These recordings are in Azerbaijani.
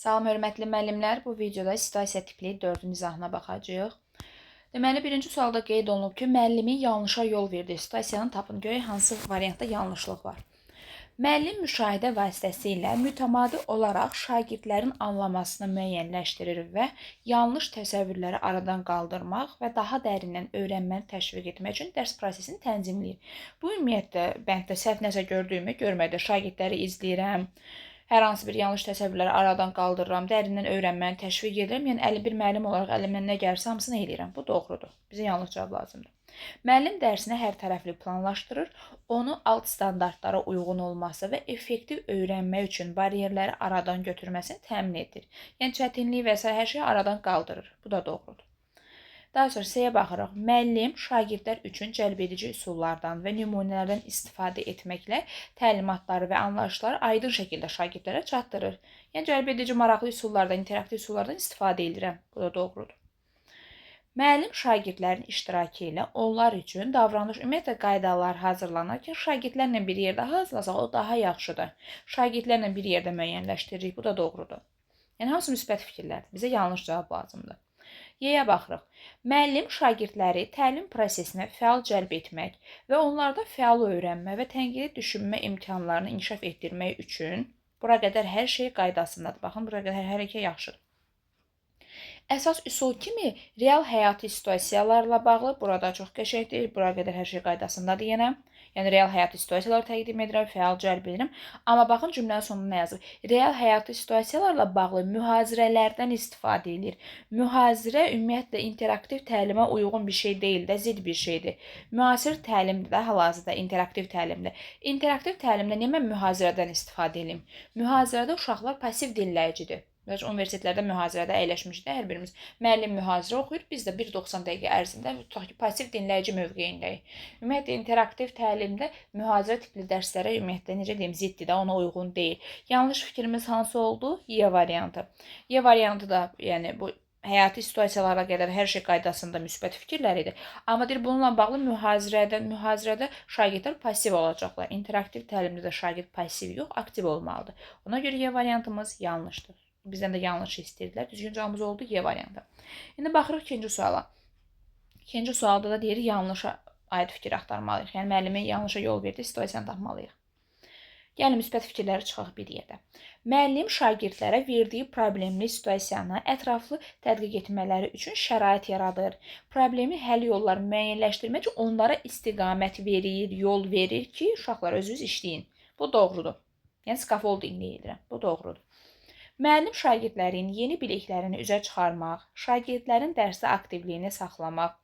Salam hörmətli müəllimlər, bu videoda situasiya tipli 4-cü izahına baxacağıq. Deməli, birinci sualda qeyd olunub ki, müəllimin yanlışa yol verdiyi situasiyanı tapın. Görək hansı variantda yanlışlıq var. Müəllim müşahidə vasitəsilə mütəmadi olaraq şagirdlərin anlamasını müəyyənləşdirir və yanlış təsəvvürləri aradan qaldırmaq və daha dərindən öyrənməni təşviq etmək üçün dərs prosesini tənzimləyir. Bu ümumiyyətlə bənddə səhv nəsə gördüyümü görməkdə şagirdləri izləyirəm. Hər hansı bir yanlış təsəvvürləri aradan qaldırıram, dərindən öyrənməni təşviq edirəm. Yəni 51 müəllim olaraq əlimdən nə gəlirsə hamısını eləyirəm. Bu doğrudur. Bizə yanlış cavab lazımdır. Müəllim dərsini hər tərəfli planlaşdırır, onu alt standartlara uyğun olması və effektiv öyrənmək üçün bariyerləri aradan götürməsini təmin edir. Yəni çətinlik və s. hər şeyi aradan qaldırır. Bu da doğrudur. Daha sonra C-yə baxırıq. Müəllim şagirdlər üçün cəlbedici üsullardan və nümunələrdən istifadə etməklə təlimatları və anlayışları aydın şəkildə şagirdlərə çatdırır. Yəni cəlbedici, maraqlı üsullardan, interaktiv üsullardan istifadə edirəm. Bu da doğrudur. Müəllim şagirdlərin iştirakı ilə onlar üçün davranış ümumiyyətlə qaydalar hazırlanarkən şagirdlərlə bir yerdə hazırlasaq o daha yaxşıdır. Şagirdlərlə bir yerdə müəyyənləşdiririk. Bu da doğrudur. Yəni hamısı müsbət fikirlərdir. Bizə yanlış cavab lazımdır. Y-yə baxırıq. Müəllim şagirdləri təlim prosesinə fəal cəlb etmək və onlarda fəal öyrənmə və tənqidi düşünmə imkanlarını inkişaf etdirmək üçün bura qədər hər şey qaydasındadır. Baxın, bura qədər hər şey yaxşıdır. Əsas üsul kimi real həyati situasiyalarla bağlı burada çox qəşəngdir. Bura qədər hər şey qaydasındadır yenə. Yəni real həyati situasiyaları təqdim edirəm, fəal cəlb edirəm. Amma baxın cümlənin sonunda nə yazılır? Real həyati situasiyalarla bağlı mühazirələrdən istifadə edir. Mühazirə ümumiyyətlə interaktiv təlimə uyğun bir şey deyil də, zidd bir şeydir. Müasir təlimdə də hal-hazırda interaktiv təlimdə. İnteraktiv təlimdə niyə mən mühazirədən istifadə edim? Mühazirədə uşaqlar pasiv dinləyicidir. Universitetlərdə mühazirədə əyləşmişdə hər birimiz müəllim mühazirə oxuyur, biz də 1.90 dəqiqə ərzində tutaq ki, pasiv dinləyici mövqeyindəyik. Ümumiyyətlə interaktiv təlimdə mühazirə tipli dərslərə ümumiyyətlə necə deyim, ziddir də, ona uyğun deyil. Yanlış fikrimiz hansı oldu? Y variantı. Y variantı da yəni bu həyati situasiyalara qədər hər şey qaydasında müsbət fikirlər idi. Amma deyir bununla bağlı mühazirədə şagirdlər pasiv olacaqlar. İnteraktiv təlimdə də şagird pasiv yox, aktiv olmalıdır. Ona görə Y variantımız yanlışdır. Bizdən də yanlış istəyirdilər. Düzgün cavabımız oldu Y variantı. İndi baxırıq ikinci suala. İkinci sualda da deyir yanlışa aid fikir axtarmalıyıq. Yəni müəllimin yanlışa yol verdiyi situasiyanı tapmalıyıq. Gəlin müsbət fikirləri çıxaq bir yerdə. Müəllim şagirdlərə verdiyi problemli situasiyanı ətraflı tədqiq etmələri üçün şərait yaradır. Problemi həll yollarını müəyyənləşdirmək üçün onlara istiqamət verir, yol verir ki, uşaqlar özünüz işləyin. Bu doğrudur. Yəni scaffolding edirəm. Bu doğrudur. Müəllim şagirdlərin yeni biliklərini üzə çıxarmaq, şagirdlərin dərsdə aktivliyini saxlamaq,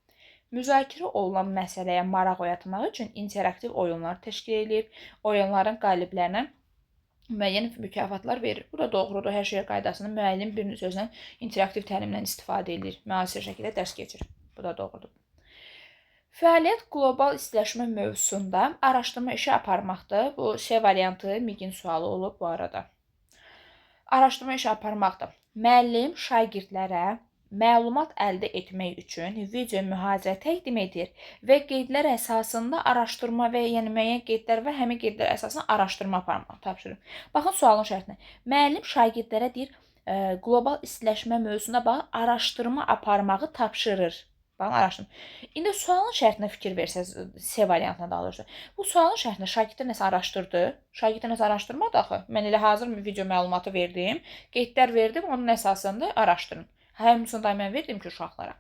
müzakirə olunan məsələyə maraq oyatmaq üçün interaktiv oyunlar təşkil edir, oyunların qaliblərinə müəyyən mükafatlar verir. Bu da doğrudur, hər şey qaydasında müəllim bir sözlə interaktiv təlimdən istifadə edir, müasir şəkildə dərs keçir. Bu da doğrudur. Fəaliyyət qlobal istiləşmə mövzusunda araşdırma işi aparmaqdır. Bu C variantı MİQ-in sualı olub bu arada. Araşdırma işi aparmaqdır. Müəllim şagirdlərə məlumat əldə etmək üçün video mühazirə təqdim edir və qeydlər əsasında araşdırma və yəni müəyyən qeydlər və həmin qeydlər əsasında araşdırma aparmaq tapşırır. Baxın sualın şərtinə. Müəllim şagirdlərə deyir, qlobal istiləşmə mövzusuna bağlı araşdırma aparmağı tapşırır. Baxın, araşdırma. İndi sualın şərtinə fikir versəz, C variantına da alırsa. Bu sualın şərtinə şagirdlər nəsə araşdırdı. Şagirdlər nəsə araşdırmadı axı. Mən elə hazır video məlumatı verdim, qeydlər verdim, onun əsasında araşdırın. Həmçinin də mən verdim ki, uşaqlara.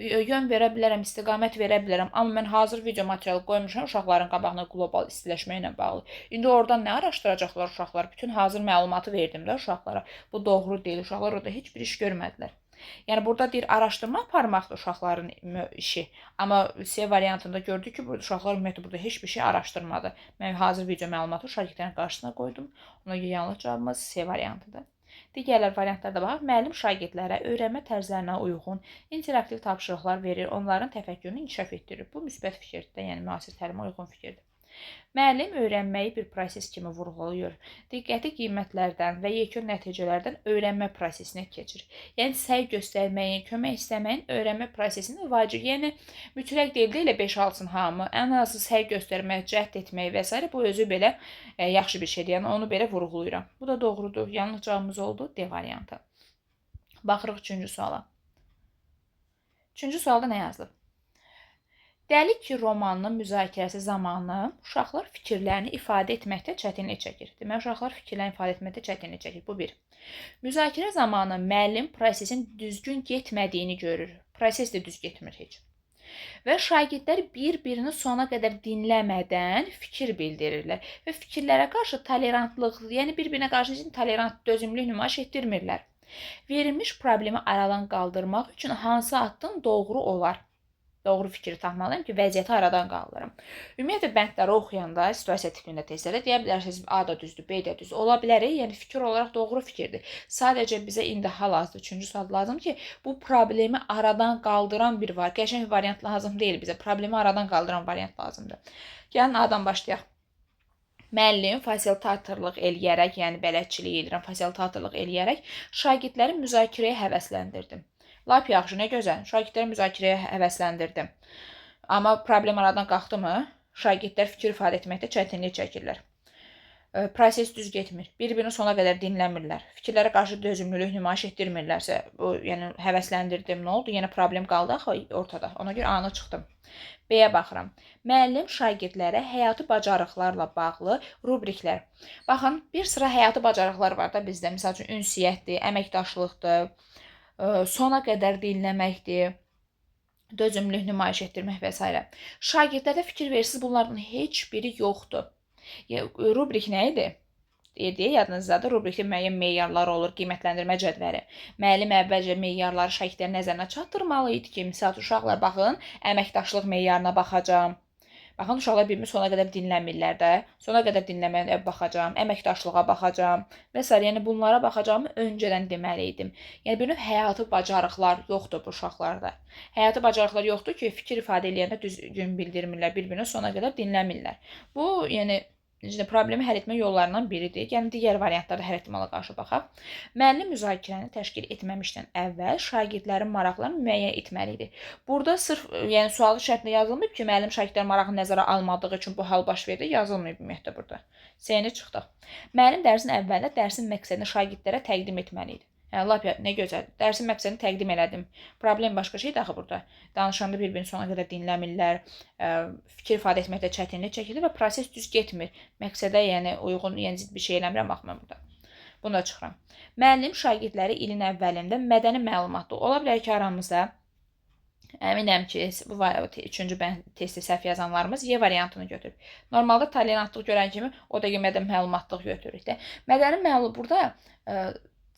Yön verə bilərəm, istiqamət verə bilərəm, amma mən hazır video materialı qoymuşam uşaqların qabağına qlobal istiləşmə ilə bağlı. İndi oradan nə araşdıracaqlar uşaqlar? Bütün hazır məlumatı verdim də uşaqlara. Bu doğru deyil. Uşaqlar orada heç bir iş görmədilər. Yəni burada deyir araşdırma aparmaqdır uşaqların işi. Amma C variantında gördük ki, uşaqlar ümumiyyətlə burada heç bir şey araşdırmadı. Mən hazır video məlumatı şagirdlərin qarşısına qoydum. Ona görə yanlış cavabımız C variantıdır. Digər variantlarda baxaq, müəllim şagirdlərə öyrənmə tərzlərinə uyğun interaktiv tapşırıqlar verir, onların təfəkkürünü inkişaf etdirir. Bu müsbət fikirdir, yəni müasir təlimə uyğun fikirdir. Müəllim öyrənməyi bir proses kimi vurğulayır. Diqqəti qiymətlərdən və yekun nəticələrdən öyrənmə prosesinə keçir. Yəni səy göstərməyin, kömək istəməyin öyrənmə prosesini vacib. Yəni mütləq deyil də elə 5 alsın hamı. Ən azı səy göstərmək, cəhd etmək və s. bu özü belə yaxşı bir şeydir. Yəni onu belə vurğulayıram. Bu da doğrudur. Yanlış cavabımız oldu D variantı. Baxırıq 3-cü suala. 3-cü sualda nə yazılıb? Dəli ki, romanının müzakirəsi zamanı uşaqlar fikirlərini ifadə etməkdə çətinlik çəkir. Demək, uşaqlar fikirlərini ifadə etməkdə çətinlik çəkir. Bu bir. Müzakirə zamanı müəllim prosesin düzgün getmədiyini görür. Proses də düz getmir heç. Və şagirdlər bir-birini sona qədər dinləmədən fikir bildirirlər və fikirlərə qarşı tolerantlıq, yəni bir-birinə qarşı tolerant, dözümlülük nümayiş etdirmirlər. Verilmiş problemi aradan qaldırmaq üçün hansı addım doğru olar? Doğru fikri tapmalıyım ki, vəziyyəti aradan qaldırım. Ümumiyyətlə, bəndləri oxuyanda situasiya tipində testlərdə deyə bilərsiniz, A da düzdür, B də düzdür. Ola bilər, yəni fikir olaraq doğru fikirdir. Sadəcə bizə indi hal-hazırda 3-cü sual lazım ki, bu problemi aradan qaldıran bir var. Qəşəng variant lazım deyil bizə. Problemi aradan qaldıran variant lazımdır. Gəlin A'dan başlayaq. Müəllim fasilitatorluq eləyərək, yəni bələdçilik edirəm, fasilitatorluq eləyərək şagirdləri müzakirəyə həvəsləndirdim. Lap yaxşı, nə gözəl. Şagirdləri müzakirəyə həvəsləndirdim. Amma problem aradan qalxdımı? Şagirdlər fikir ifadə etməkdə çətinlik çəkirlər. Proses düz getmir. Bir-birini sona qədər dinləmirlər. Fikirlərə qarşı dözümlülük nümayiş etdirmirlərsə, yəni həvəsləndirdim, nə oldu? Yenə problem qaldı axı ortada. Ona görə A-nı çıxdım. B-yə baxıram. Müəllim şagirdlərə həyati bacarıqlarla bağlı rubriklər. Baxın, bir sıra həyati bacarıqlar var da bizdə. Məsəl üçün ünsiyyətdir, əməkdaşlıqdır, sona qədər dinləməkdir, dözümlülük nümayiş etdirmək və s. Şagirdlərdə fikir versiniz, bunların heç biri yoxdur. Rubrik nə idi? Deyir, yadınızdadır, rubrikdə müəyyən meyarlar olur, qiymətləndirmə cədvəli. Müəllim əvvəlcə meyarları şagirdlərin nəzərinə çatdırmalı idi ki, misal uşaqlar, baxın, əməkdaşlıq meyarına baxacam. Baxın, uşaqlar bir-birini sona qədər dinləmirlər də. Sona qədər dinləməyə baxacam, əməkdaşlığa baxacam və s. Yəni bunlara baxacağımı öncədən deməli idim. Yəni bir növ həyati bacarıqlar yoxdur bu uşaqlarda. Həyati bacarıqlar yoxdur ki, fikir ifadə edəndə düzgün bildirmirlər, bir-birini sona qədər dinləmirlər. Bu, yəni problemi həll etmə yollarından biridir. Yəni digər variantlarda həll etməyə qarşı baxaq. Müəllim müzakirəni təşkil etməmişdən əvvəl şagirdlərin maraqlarını müəyyən etməlidir. Burada sırf yəni sualı şərtlə yazılmayıb ki, müəllim şagirdlərin marağını nəzərə almadığı üçün bu hal baş verdi, yazılmayıb ümumiyyətlə burada. C-ni çıxdıq. Müəllim dərsin əvvəlində dərsin məqsədini şagirdlərə təqdim etməlidir. Lap nə gözəl. Dərsin məqsədini təqdim elədim. Problem başqa şeydir axı burada. Danışanda bir-birini sona qədər dinləmirlər, fikir ifadə etməkdə çətinlik çəkilir və proses düz getmir. Məqsədə yəni uyğun, yəni zid bir şey eləmirəm baxma burada. Bunu da çıxıram. Müəllim şagirdləri ilin əvvəlində mədəni məlumatlı. Ola bilər ki, aramızda əminəm ki, bu 3-cü testi səhv yazanlarımız Y variantını götürür. Normalda tolerantlıq görən kimi o da mədəni məlumatlıq götürürük də. Mədəni məlumat burada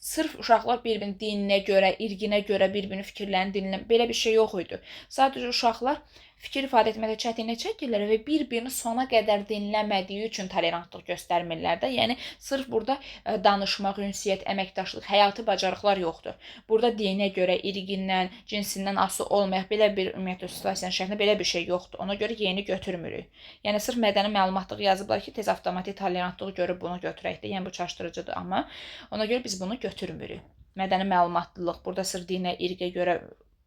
sırf uşaqlar bir-birinin dininə görə, irqinə görə bir-birinin fikirlərini dinləmir. Belə bir şey yox idi. Sadəcə uşaqlar fikir ifadə etməkdə çətinlik çəkirlər və bir-birini sona qədər dinləmədiyi üçün tolerantlıq göstərmirlər də. Yəni sırf burada danışmaq, ünsiyyət, əməkdaşlıq, həyati bacarıqlar yoxdur. Burada dininə görə, irqindən, cinsindən asılı olmayaq, belə bir ümumiyyətlə situasiyanın şəklində belə bir şey yoxdur. Ona görə yeni götürmürük. Yəni sırf mədəni məlumatlıq yazıblar ki, tez avtomatik tolerantlıq görüb bunu götürək də. Yəni bu çaşdırıcıdır, amma ona görə biz bunu götürmürük. Mədəni məlumatlılıq burada sırf dinə, irqə görə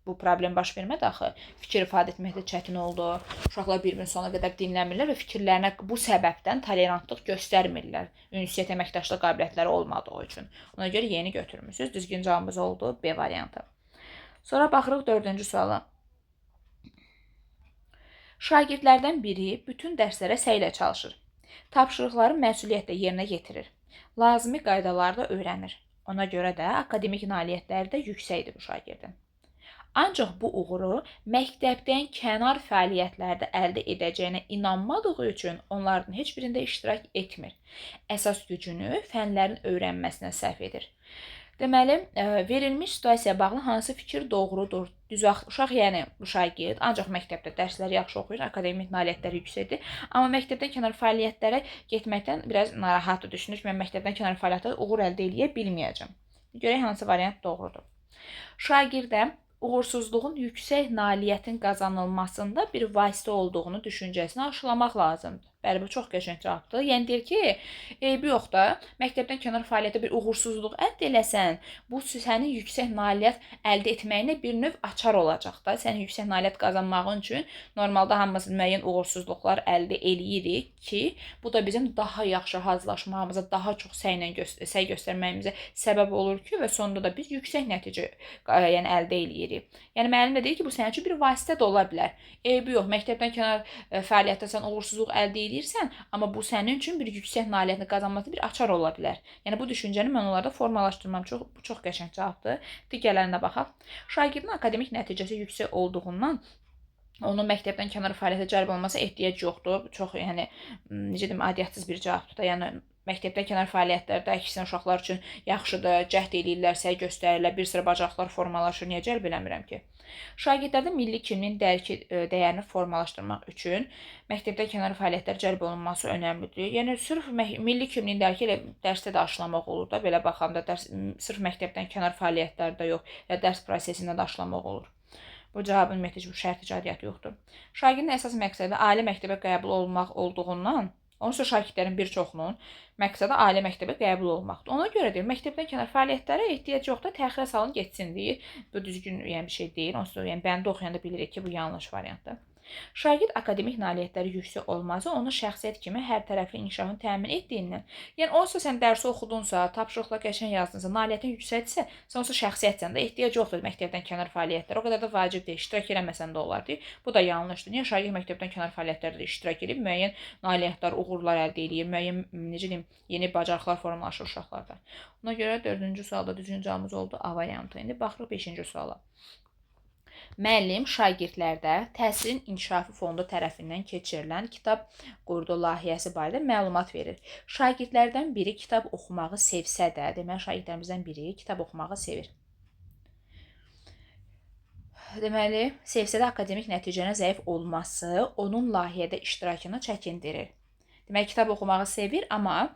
bu problem baş vermədi axı. Fikir ifadə etməkdə çətin oldu. Uşaqlar bir-birini sona qədər dinləmirlər və fikirlərinə bu səbəbdən tolerantlıq göstərmirlər. Ünsiyyət, əməkdaşlıq qabiliyyətləri olmadığı üçün. Ona görə yeni götürmüsünüz. Düzgün cavabımız oldu B variantı. Sonra baxırıq 4-cü suala. Şagirdlərdən biri bütün dərslərə səylə çalışır. Tapşırıqları məsuliyyətlə yerinə yetirir. Lazımi qaydaları da öyrənir. Ona görə də akademik nailiyyətləri də yüksəkdir bu şagirdin. Ancaq bu uğuru məktəbdən kənar fəaliyyətlərdə əldə edəcəyinə inanmadığı üçün onların heç birində iştirak etmir. Əsas gücünü fənlərin öyrənməsinə sərf edir. Deməli, verilmiş situasiyaya bağlı hansı fikir doğrudur? Uşaq, yəni bu şagird ancaq məktəbdə dərsləri yaxşı oxuyur, akademik nailiyyətləri yüksəkdir. Amma məktəbdən kənar fəaliyyətlərə getməkdən biraz narahatdır. Düşünür ki, mən məktəbdən kənar fəaliyyətlərdə uğur əldə edə bilməyəcəm. Görək hansı variant doğrudur. Şagirdə uğursuzluğun yüksək nailiyyətin qazanılmasında bir vasitə olduğunu düşüncəsini aşılamaq lazımdır. Bəli, bu çox qəşəng cavabdır. Yəni deyir ki, eybi yox da, məktəbdən kənar fəaliyyətdə bir uğursuzluq əldə eləsən, bu sənin yüksək nailiyyət əldə etməyinə bir növ açar olacaq da. Sənin yüksək nailiyyət qazanmağın üçün normalda hamımız müəyyən uğursuzluqlar əldə eləyirik ki, bu da bizim daha yaxşı hazırlaşmağımıza, daha çox səy göstərməyimizə səbəb olur ki, və sonunda da biz yüksək nəticə yəni əldə eləyirik. Yəni müəllim də deyir ki, bu sənin üçün bir vasitə də ola bilər. Eybi yox, məktəbdən kənar fəaliyyətdə sən uğursuzluq əldə edirsən, amma bu sənin üçün bir yüksək nailiyyətini qazanması bir açar ola bilər. Yəni bu düşüncəni mən onlarda formalaşdırmam. Bu çox qəşəng cavabdır. Digərlərinə baxaq. Şagirdin akademik nəticəsi yüksək olduğundan onun məktəbdən kənar fəaliyyətə cəlb olunmasına ehtiyac yoxdur. Çox, yəni necə deyim, adiyyətsiz bir cavabdır da. Yəni məktəbdən kənar fəaliyyətlərdə əksinə uşaqlar üçün yaxşıdır, cəhd eləyirlər, səy göstərirlər, bir sıra bacarıqlar formalaşır. Niyə cəlb eləmirəm ki? Şagirdlərdə milli kimliyin dəyərini formalaşdırmaq üçün məktəbdən kənar fəaliyyətlər cəlb olunması önəmlidir. Yəni sırf milli kimliyin dərki ilə dərsdə də aşılamaq olur da. Belə baxanda sırf məktəbdən kənar fəaliyyətlərdə yox, ya dərs prosesində də aşılamaq olur. Bu cavabın ümumiyyətlə şərt icadiyyatı yoxdur. Şagirdin əsas məqsədi ali məktəbə qəbul olmaq olduğundan, onsuz şagirdlərin bir çoxunun məqsədi ali məktəbə qəbul olmaqdır. Ona görə deyir, məktəbdən kənar fəaliyyətlərə ehtiyac yoxdur, təxirə salın getsin deyir. Bu düzgün yəni bir şey deyil. Onsuz yəni bəndə oxuyanda bilirik ki, bu yanlış variantdır. Şagird akademik nailiyyətləri yüksək olması onun şəxsiyyət kimi hər tərəfli inkişafını təmin etdiyindən, yəni onsuz sən dərsi oxudunsa, tapşırıqla qəşəng yazdınsa, nailiyyətin yüksəkdirsə, sən onsuz şəxsiyyətsən də ehtiyac yoxdur məktəbdən kənar fəaliyyətlərə. O qədər də vacib deyil, iştirak eləməsən də olar deyir. Bu da yanlışdır. Niyə şagird məktəbdən kənar fəaliyyətlərdə iştirak edib müəyyən nailiyyətlər, uğurlar əldə edir, müəyyən necə deyim, yeni bacarıqlar formalaşır uşaqlarda. Ona görə 4-cü sualda düzgün cavabımız oldu A variantı. İndi baxırıq 5-ci suala. Müəllim şagirdlərdə təhsilin inkişafı fondu tərəfindən keçirilən kitab qurdu layihəsi barədə məlumat verir. Şagirdlərdən biri kitab oxumağı sevsə də, deməli şagirdlərimizdən biri kitab oxumağı sevir. Deməli, sevsə də akademik nəticənin zəif olması onun layihədə iştirakını çəkindirir. Deməli, kitab oxumağı sevir, amma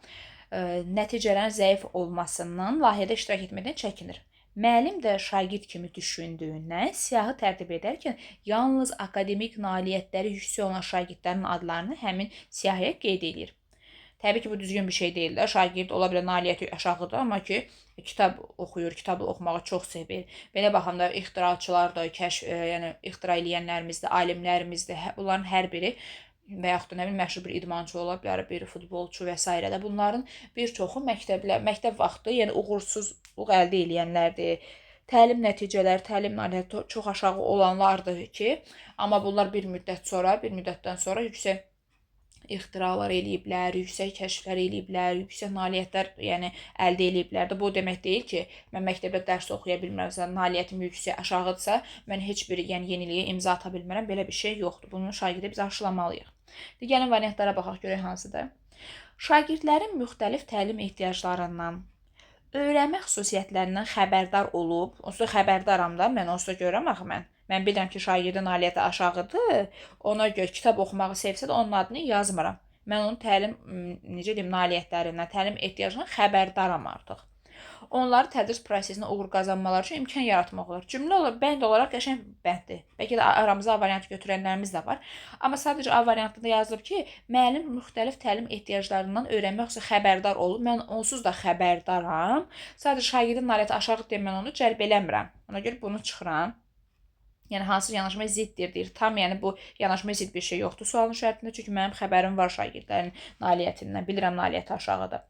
nəticələrin zəif olmasından layihədə iştirak etməkdən çəkinir. Müəllim də şagird kimi düşündüyündən siyahı tərtib edərkən yalnız akademik nailiyyətləri yüksək olan şagirdlərin adlarını həmin siyahıya qeyd edir. Təbii ki, bu düzgün bir şey deyil də. Şagird ola bilər nailiyyəti aşağıdır, amma ki, kitab oxuyur, kitabı oxumağı çox sevir. Belə baxanda ixtiraçılar da, yəni ixtira eləyənlərimiz də, alimlərimiz də, bunların hər biri və yaxud da nə bilim məşhur bir idmançı ola bilər, bir futbolçu və s. də bunların bir çoxu məktəb vaxtı, yəni uğursuzluq əldə edənlərdir. Təlim nəticələri, təlim nailiyyəti çox aşağı olanlardır ki, amma bunlar bir müddətdən sonra yüksək ixtiralar eləyiblər, yüksək kəşflər eləyiblər, yüksək nailiyyətlər yəni əldə eləyiblər. Bu demək deyil ki, mən məktəbdə dərs oxuya bilmirəmsə, nailiyyətim yüksək aşağıdırsa, mən heç bir yeniliyə imza ata bilmərəm. Belə bir şey yoxdur. Bunu şagirdə biz aşılamalıyıq. Gəlin variantlara baxaq, görək hansıdır. Şagirdlərin müxtəlif təlim ehtiyaclarından, öyrənmə xüsusiyyətlərindən xəbərdar olub, onsuz da xəbərdaram da, mən onsuz da görürəm axı mən bilirəm ki, şagirdin nailiyyəti aşağıdır, ona görə kitab oxumağı sevsə də onun adını yazmıram. Mən onun təlim, necə deyim, nailiyyətlərindən, təlim ehtiyacından xəbərdaram artıq. Onları tədris prosesinə uğur qazanmaları üçün imkan yaratmaq olar. Cümlə olaraq, bənd olaraq qəşəng bənddir. Bəlkə də aramızda A variantı götürənlərimiz də var. Amma sadəcə A variantında yazılıb ki, müəllim müxtəlif təlim ehtiyaclarından öyrənmək üçün xəbərdar olub. Mən onsuz da xəbərdaram. Sadəcə şagirdin nailiyyəti aşağı deyə mən onu cəlb eləmirəm. Ona görə bunu çıxıram. Yəni hansı yanaşma ziddir deyir. Tam yəni bu yanaşma zid bir şey yoxdur sualın şərtində. Çünki mənim xəbərim var şagirdlərin nailiyyətindən. Bilirəm nailiyyəti aşağıdır.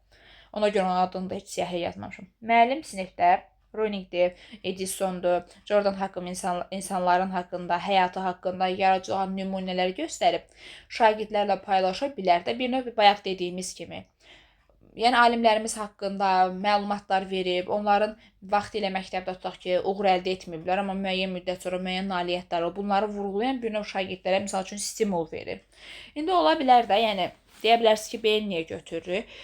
Ona görə onun adını da heç siyahıya yazmamışam. Müəllim sinifdə Runningdir, Edisondur, Jordan haqqında, insanların haqqında, həyatı haqqında yaradıcılıq nümunələri göstərib şagirdlərlə paylaşa bilər də. Bir növ bayaq dediyimiz kimi. Yəni alimlərimiz haqqında məlumatlar verib, onların vaxtı ilə məktəbdə tutaq ki, uğur əldə etməyiblər, amma müəyyən müddət sonra müəyyən nailiyyətlər o. Bunları vurğulayan bir növ şagirdlərə misal üçün stimul verir. İndi ola bilər də, yəni deyə bilərsiniz ki, B-ni niyə götürürük?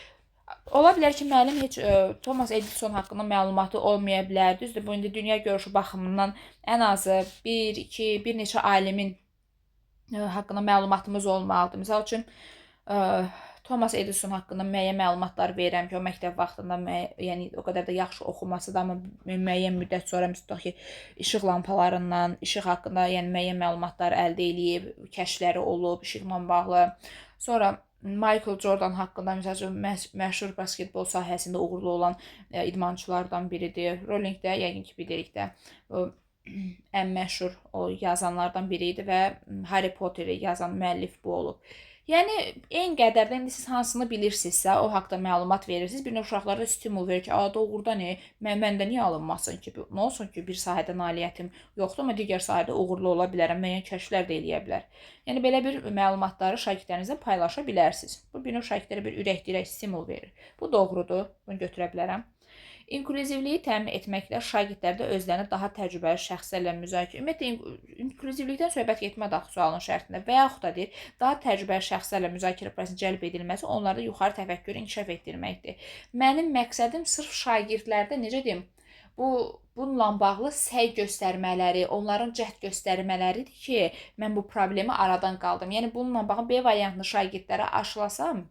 Ola bilər ki, müəllim heç Thomas Edison haqqında məlumatı olmaya bilər. Düzdür, bu indi dünya görüşü baxımından ən azı bir neçə alimin haqqında məlumatımız olmalıdır. Misal üçün, Thomas Edison haqqında müəyyən məlumatlar verirəm ki, o məktəb vaxtında yəni o qədər də yaxşı oxuması da, amma müəyyən müddət sonra tutaq ki, işıq lampalarından, işıq haqqında yəni müəyyən məlumatlar əldə eləyib, kəşfləri olub, işıqla bağlı. Sonra Michael Jordan haqqında məsəl üçün məşhur basketbol sahəsində uğurlu olan idmançılardan biridir. Rowling-də yəqin ki bilirik də. O ən məşhur o yazanlardan biri idi və Harry Potteri yazan müəllif bu olub. Yəni eyni qədər də indi siz hansını bilirsinizsə, o haqqda məlumat verirsiniz. Bir növ uşaqlara stimul verir ki, doğrudan məndə niyə alınmasın ki? Nə olsun ki, bir sahədə nailiyyətim yoxdur, amma digər sahədə uğurlu ola bilərəm, müəyyən kəşflər də eləyə bilər. Yəni belə bir məlumatları şagirdlərinizlə paylaşa bilərsiniz. Bu bir növ şagirdlərə bir ürək-dirək stimul verir. Bu doğrudur, bunu götürə bilərəm. İnklüzivliyi təmin etməklə şagirdlərdə özlərini daha təcrübəli şəxslərlə müzakirə, ümumiyyətlə inklüzivlikdən söhbət getmə daxil sualın şərtində və yaxud da deyir, daha təcrübəli şəxslərlə müzakirə prosesində cəlb edilməsi onlarda yuxarı təfəkkürü inkişaf etdirməkdir. Mənim məqsədim sırf şagirdlərdə necə deyim, bununla bağlı səy göstərmələri, onların cəhd göstərmələridir ki, mən bu problemi aradan qaldım. Yəni bununla bağlı B variantını şagirdlərə aşılasam,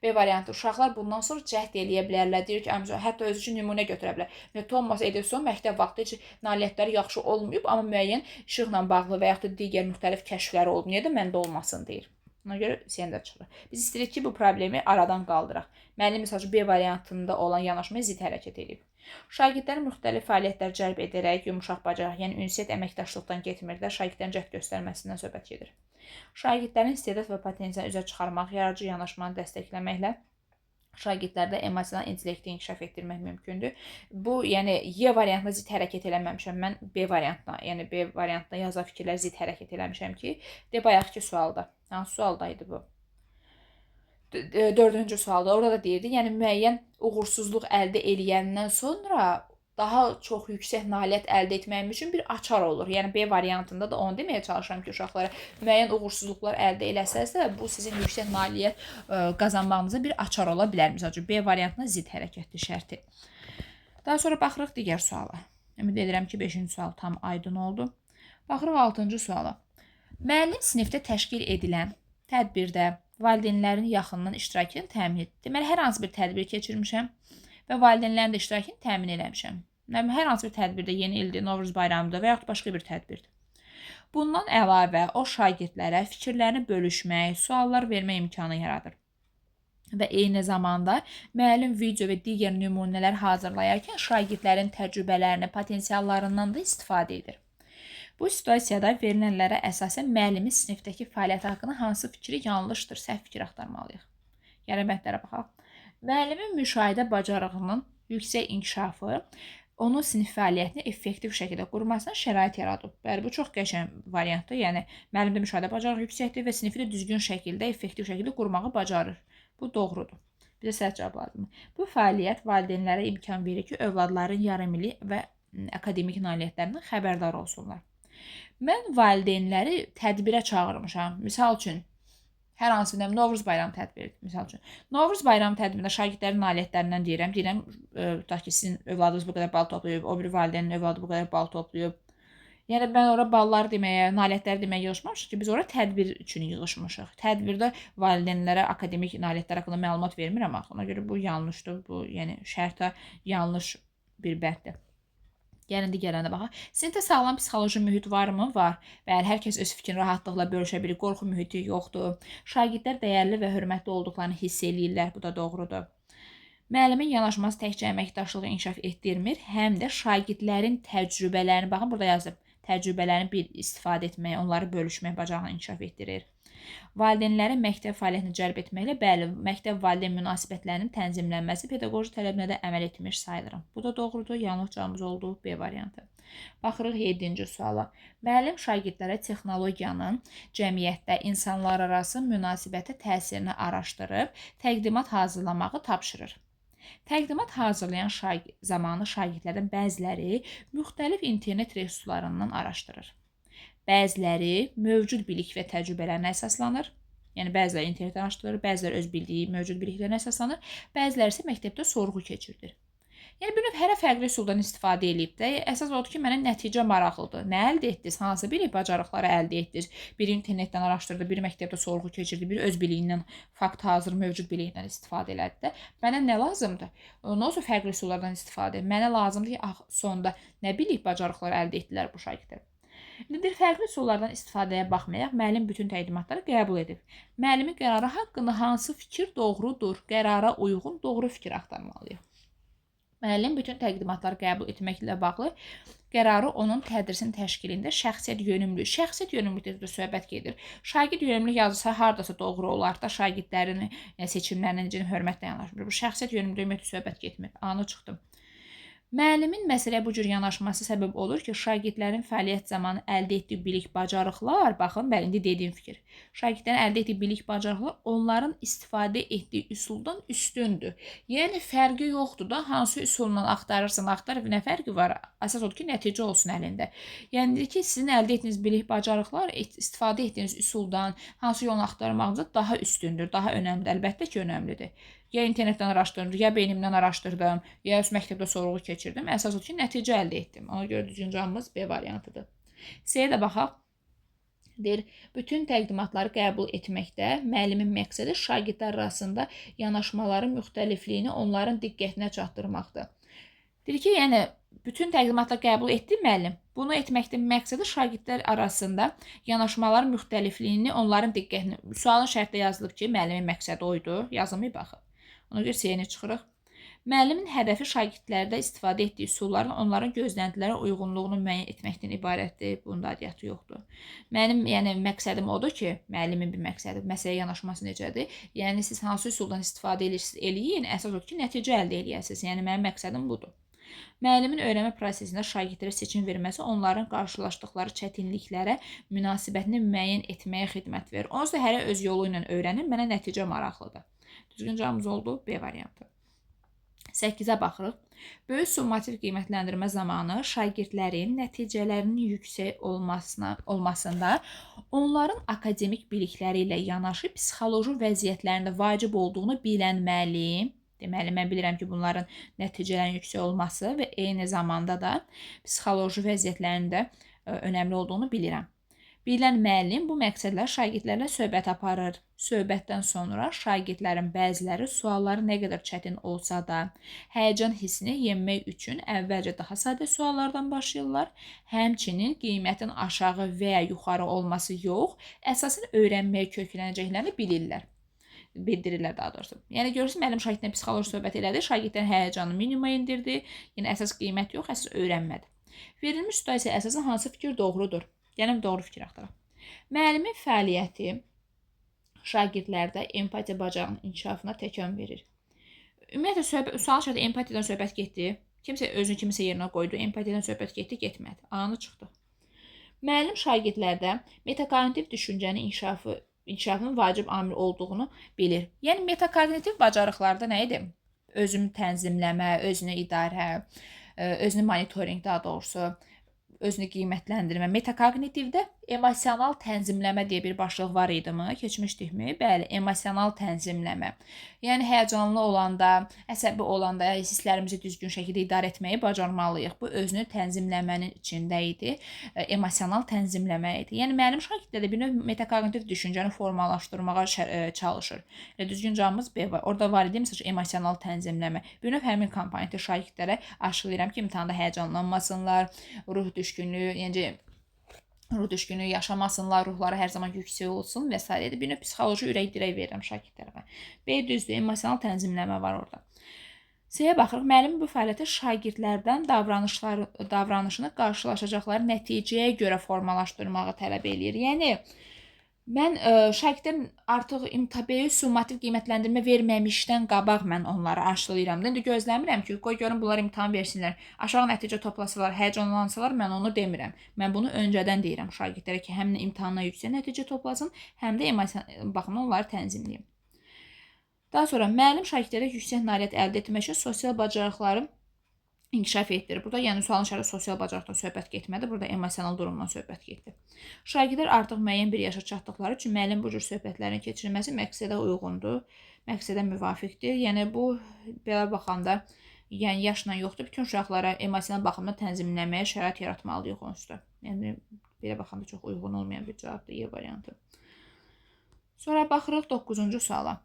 B variantı uşaqlar bundan sonra cəhd eləyə bilərlər. Deyir ki, hətta özü üçün nümunə götürə bilər. Thomas Edison məktəb vaxtı heç nailiyyətləri yaxşı olmayıb, amma müəyyən işıqla bağlı və yaxud da digər müxtəlif kəşfləri olub. Niyə də məndə olmasın deyir. Ona görə sində çıxır. Biz istəyirik ki, bu problemi aradan qaldıraq. Müəllim məsələn B variantında olan yanaşmaya zidd hərəkət edib. Şagirdlərin müxtəlif fəaliyyətlər cəlb edərək yumşaq bacarıq, yəni ünsiyyət əməkdaşlıqdan getmir də, şagirdlərin cəhd göstərməsindən söhbət gedir. Şagirdlərin istedad və potensialını üzə çıxarmaq, yaradıcı yanaşmanı dəstəkləməklə şagirdlərdə emosional intellekti inkişaf etdirmək mümkündür. Bu, yəni Y variantına zidd hərəkət eləməmişəm. Mən B variantına, yəni B variantına yazılan fikirlər zidd hərəkət eləmişəm ki, bayaqki sualda. Hansı sualda idi bu? 4-cü sualda. Orada da deyirdi, yəni müəyyən uğursuzluq əldə eləyəndən sonra daha çox yüksək nailiyyət əldə etməyim üçün bir açar olur. Yəni B variantında da onu deməyə çalışıram ki, uşaqlara müəyyən uğursuzluqlar əldə eləsəz də bu sizin yüksək nailiyyət qazanmağınıza bir açar ola bilər. Məsələn, B variantına zidd hərəkətli şərti. Daha sonra baxırıq digər suala. Ümid edirəm ki, 5-ci sual tam aydın oldu. Baxırıq 6-cı suala. Müəllim sinifdə təşkil edilən tədbirdə valideynlərin yaxınının iştirakını təmin edir. Deməli, hər hansı bir tədbir keçirmişəm və valideynlərin də iştirakını təmin eləmişəm. Hər hansı bir tədbirdə, yeni ildir, Novruz bayramıdır və yaxud başqa bir tədbirdir. Bundan əlavə o şagirdlərə fikirlərini bölüşmək, suallar vermək imkanı yaradır. Və eyni zamanda müəllim video və digər nümunələr hazırlayarkən şagirdlərin təcrübələrini, potensiallarından da istifadə edir. Bu situasiyada verilənlərə əsasən müəllimin sinifdəki fəaliyyəti haqqında hansı fikri yanlışdır, səhv fikir axtarmalıyıq. Yəni əməklərə baxaq. Müəllimin müşahidə bacarığının yüksək inkişafı onun sinif fəaliyyətini effektiv şəkildə qurmasına şərait yaradıb. Bəli, bu çox qəşəng variantdır. Yəni müəllimdə müşahidə bacarığı yüksəkdir və sinifi də düzgün şəkildə, effektiv şəkildə qurmağı bacarır. Bu doğrudur. Bizə səhv cavab lazımdır. Bu fəaliyyət valideynlərə imkan verir ki, övladların yarımillik və akademik nailiyyətlərindən xəbərdar olsunlar. Mən valideynləri tədbirə çağırmışam. Misal üçün, hər hansı bir Novruz bayramı tədbiri, misal üçün. Novruz bayramı tədbirində şagirdlərin nailiyyətlərindən deyirəm, tutaq ki, sizin övladınız bu qədər bal toplayıb, o bir valideynin övladı bu qədər bal toplayıb. Yəni, mən ora ballar deməyə, nailiyyətləri deməyə yığışmamışıq ki, biz ora tədbir üçün yığışmışıq. Tədbirdə valideynlərə akademik nailiyyətlər haqqında məlumat vermirəm axı. Ona görə bu yanlışdır, bu, yəni şərtə yanlış bir bənddir. Gəlin digərlərinə baxaq. Sinifdə sağlam psixoloji mühit varmı? Var. Bəli, hər kəs öz fikrini rahatlıqla bölüşə bilir, qorxu mühiti yoxdur. Şagirdlər dəyərli və hörmətli olduqlarını hiss eləyirlər, bu da doğrudur. Müəllimin yanaşması təkcə əməkdaşlığı inkişaf etdirmir, həm də şagirdlərin təcrübələrini, baxın burada yazıb, təcrübələrini bir istifadə etmək, onları bölüşmək bacarığını inkişaf etdirir. Valideynlərin məktəb fəaliyyətini cəlb etməklə, bəli, məktəb-valideyn münasibətlərinin tənzimlənməsi pedaqoji tələbinə də əməl etmiş sayılır. Bu da doğrudur, yanlış cavabımız oldu B variantı. Baxırıq 7-ci suala. Müəllim şagirdlərə texnologiyanın cəmiyyətdə insanlar arası münasibətə təsirini araşdırıb, təqdimat hazırlamağı tapşırır. Təqdimat hazırlayan zamanı şagirdlərdən bəziləri müxtəlif internet resurslarından araşdırır. Bəziləri mövcud bilik və təcrübələrinə əsaslanır. Yəni, bəziləri internetdən araşdırır, bəziləri öz bildiyi mövcud biliklərinə əsaslanır, bəziləri isə məktəbdə sorğu keçirilir. Yəni, bir növ hərə fərqli üsuldan istifadə edib də, əsas odur ki, mənə nəticə maraqlıdır. Nə əldə etdiniz? Hansı bilik bacarıqları əldə etdiniz? Biri internetdən araşdırdı, biri məktəbdə sorğu keçirdi, biri öz biliyindən, fakt hazır mövcud biliyindən istifadə elədi də. Mənə nə lazımdır? Ondan sonra fərqli üsullardan istifadə. Mənə lazımdır ki, sonda nə bilik bacarıqları əldə etdilər bu şagirdlər? İndi fərqli üsullardan istifadəyə baxmayaraq, müəllim bütün təqdimatları qəbul edib. Müəllimin qərarı haqqında hansı fikir doğrudur? Qərara uyğun doğru fikir axtarmalıyıq. Müəllim bütün təqdimatları qəbul etməklə bağlı qərarı onun tədrisin təşkilində şəxsiyyət yönümlülükdə söhbət gedir. Şagird yönümlülük yazısı hardasa doğru olar da, şagirdlərin seçimlərinə necə hörmətlə yanaşmır. Bu şəxsiyyət yönümlülüyü ümumiyyətlə söhbət getmir. Anı çıxdım. Müəllimin məsələyə bu cür yanaşması səbəb olur ki, şagirdlərin fəaliyyət zamanı əldə etdiyi bilik, bacarıqlar, baxın, bəli, indi dediyim fikir. Şagirdlərin əldə etdiyi bilik, bacarıqlar onların istifadə etdiyi üsuldan üstündür. Yəni fərqi yoxdur da, hansı üsulla axtarırsan, axtar, nə fərqi var? Əsas odur ki, nəticə olsun əlində. Yəni ki, sizin əldə etdiyiniz bilik, bacarıqlar istifadə etdiyiniz üsuldan, hansı yolunu axtarmağınızda daha üstündür, daha önəmlidir. Əlbəttə ki, önəmlidir. Ya internetdən araşdırdım, ya beynimdən araşdırdım, ya öz məktəbdə sorğu keçirdim. Əsas odur ki, nəticə əldə etdim. Ona görə düzgün cavabımız B variantıdır. C-yə də baxaq. Deyir, bütün təqdimatları qəbul etməkdə müəllimin məqsədi şagirdlər arasında yanaşmaların müxtəlifliyini onların diqqətinə çatdırmaqdır. Deyir ki, yəni bütün təqdimatları qəbul etdi müəllim. Bunu etməkdə məqsədi şagirdlər arasında yanaşmaların müxtəlifliyini onların diqqətinə. Sualın şərtdə yazılıb ki, müəllimin məqsədi oydu. Yazılmayı baxın. Ona görə C-yə çıxırıq. Müəllimin hədəfi şagirdlərdə istifadə etdiyi üsulların onların gözləntilərə uyğunluğunu müəyyən etməkdən ibarətdir. Bunda adiyyatı yoxdur. Mənim məqsədim odur ki, müəllimin bir məqsədi, məsələyə yanaşması necədir? Yəni siz hansı üsuldan istifadə eləyin, əsas odur ki, nəticə əldə eləyəsiniz. Yəni mənim məqsədim budur. Müəllimin öyrənmə prosesində şagirdlərə seçim verməsi onların qarşılaşdıqları çətinliklərə münasibətini müəyyən etməyə xidmət verir. Onsuz da hərə öz yolu ilə öyrənir, mənə nəticə maraqlıdır. Düzgün cavabımız oldu B variantı. 8-ə baxırıq. Böyük summativ qiymətləndirmə zamanı şagirdlərin nəticələrinin yüksək olmasında onların akademik bilikləri ilə yanaşı psixoloji vəziyyətlərində vacib olduğunu bilən müəllim, deməli mən bilirəm ki, bunların nəticələrin yüksək olması və eyni zamanda da psixoloji vəziyyətlərində önəmli olduğunu bilirəm. Bilən müəllim bu məqsədlə şagirdlərlə söhbət aparır. Söhbətdən sonra şagirdlərin bəziləri sualları nə qədər çətin olsa da, həyəcan hissini yenmək üçün əvvəlcə daha sadə suallardan başlayırlar. Həmçinin qiymətin aşağı və ya yuxarı olması yox, əsasən öyrənməyə köklənəcəklərini bildirirlər daha doğrusu. Yəni görürsünüz, müəllim şagirdlə psixoloji söhbət elədi, şagirdlərin həyəcanını minimuma endirdi. Yəni əsas qiymət yox, əsas öyrənmədir. Verilmiş situasiya əsasən hansı fikir doğrudur? Yəni doğru fikir axtaraq. Müəllimin fəaliyyəti şagirdlərdə empatiya bacarığının inkişafına təkan verir. Ümumiyyətlə sual şərtdə empatiyadan söhbət getdi. Kimsə özünü kimisə yerinə qoydu, empatiyadan söhbət getdi, getmədi. Anı çıxdı. Müəllim şagirdlərdə metakognitiv düşüncənin inkişafının vacib amil olduğunu bilir. Yəni metakognitiv bacarıqlarda nə idi? Özünü tənzimləmə, özünü idarə, özünü monitorinq daha doğrusu, özünü qiymətləndirmə. Metakognitivdə emosional tənzimləmə deyə bir başlıq var idimi? Keçmişdikmi? Bəli, emosional tənzimləmə. Yəni həyəcanlı olanda, əsəbi olanda hisslərimizi düzgün şəkildə idarə etməyi bacarmalıyıq. Bu özünü tənzimləmənin içində idi. Emosional tənzimləmə idi. Yəni müəllim şagirdlərdə bir növ metakognitiv düşüncəni formalaşdırmağa çalışır. Düzgün cavabımız B var. Orada var idi məsələn emosional tənzimləmə. Bir növ həmin komponenti şagirdlərə aşılayıram ki, imtahanda həyəcanlanmasınlar, ruh düşkünlüyü yaşamasınlar, ruhları hər zaman yüksək olsun və s. Bir növ psixoloji ürək-dirək verirəm şagirdlərə. B düzdür, emosional tənzimləmə var orada. C-yə baxırıq. Müəllim bu fəaliyyəti şagirdlərdən davranışını qarşılaşacaqları nəticəyə görə formalaşdırmağı tələb eləyir. Yəni mən şagirdlərin artıq böyük summativ qiymətləndirmə verməmişdən qabaq mən onları aşılayıram. İndi gözləmirəm ki, qoy görün bunlar imtahan versinlər, aşağı nəticə toplasalar, həyəcanlansalar, mən onu demirəm. Mən bunu öncədən deyirəm şagirdlərə ki, həm imtahana yüksək nəticə toplasın, həm də baxımdan onları tənzimləyim. Daha sonra müəllim şagirdlərə yüksək nailiyyət əldə etmək üçün sosial bacarıqları inkişaf etdirir. Burada yəni sualın şərti sosial bacarıqdan söhbət getmədi. Burada emosional durumdan söhbət getdi. Şagirdlər artıq müəyyən bir yaşa çatdıqları üçün müəllim bu cür söhbətlərin keçirilməsi məqsədə uyğundur, məqsədə müvafiqdir. Yəni bu belə baxanda yəni yaşla yoxdur. Bütün uşaqlara emosional baxımdan tənzimləməyə şərait yaratmalıyıq onsuz da. Yəni belə baxanda çox uyğun olmayan bir cavabdır E variantı. Sonra baxırıq 9-cu suala.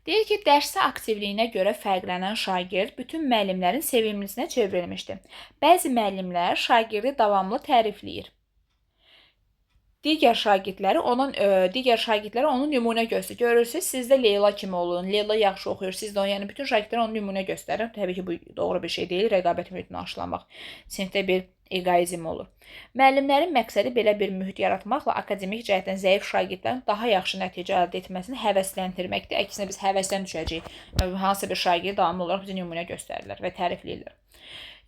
Deyir ki, dərsdə aktivliyinə görə fərqlənən şagird bütün müəllimlərin sevimlisinə çevrilmişdi. Bəzi müəllimlər şagirdi davamlı tərifləyir. Digər şagirdlərə onun nümunə göstərir. Görürsüz, siz də Leyla kimi olun. Leyla yaxşı oxuyur, siz də onu. Yəni bütün şagirdlərə onun nümunə göstərir. Təbii ki, bu doğru bir şey deyil. Rəqabət mühitini aşılamaq sinifdə bir eqoizm olur. Müəllimlərin məqsədi belə bir mühit yaratmaqla akademik cəhətdən zəif şagirdlərin daha yaxşı nəticə əldə etməsini həvəsləndirməkdir. Əksinə biz həvəsdən düşəcəyik. Hansısa bir şagird davamlı olaraq bizə nümunə göstərirlər və tərifləyirlər.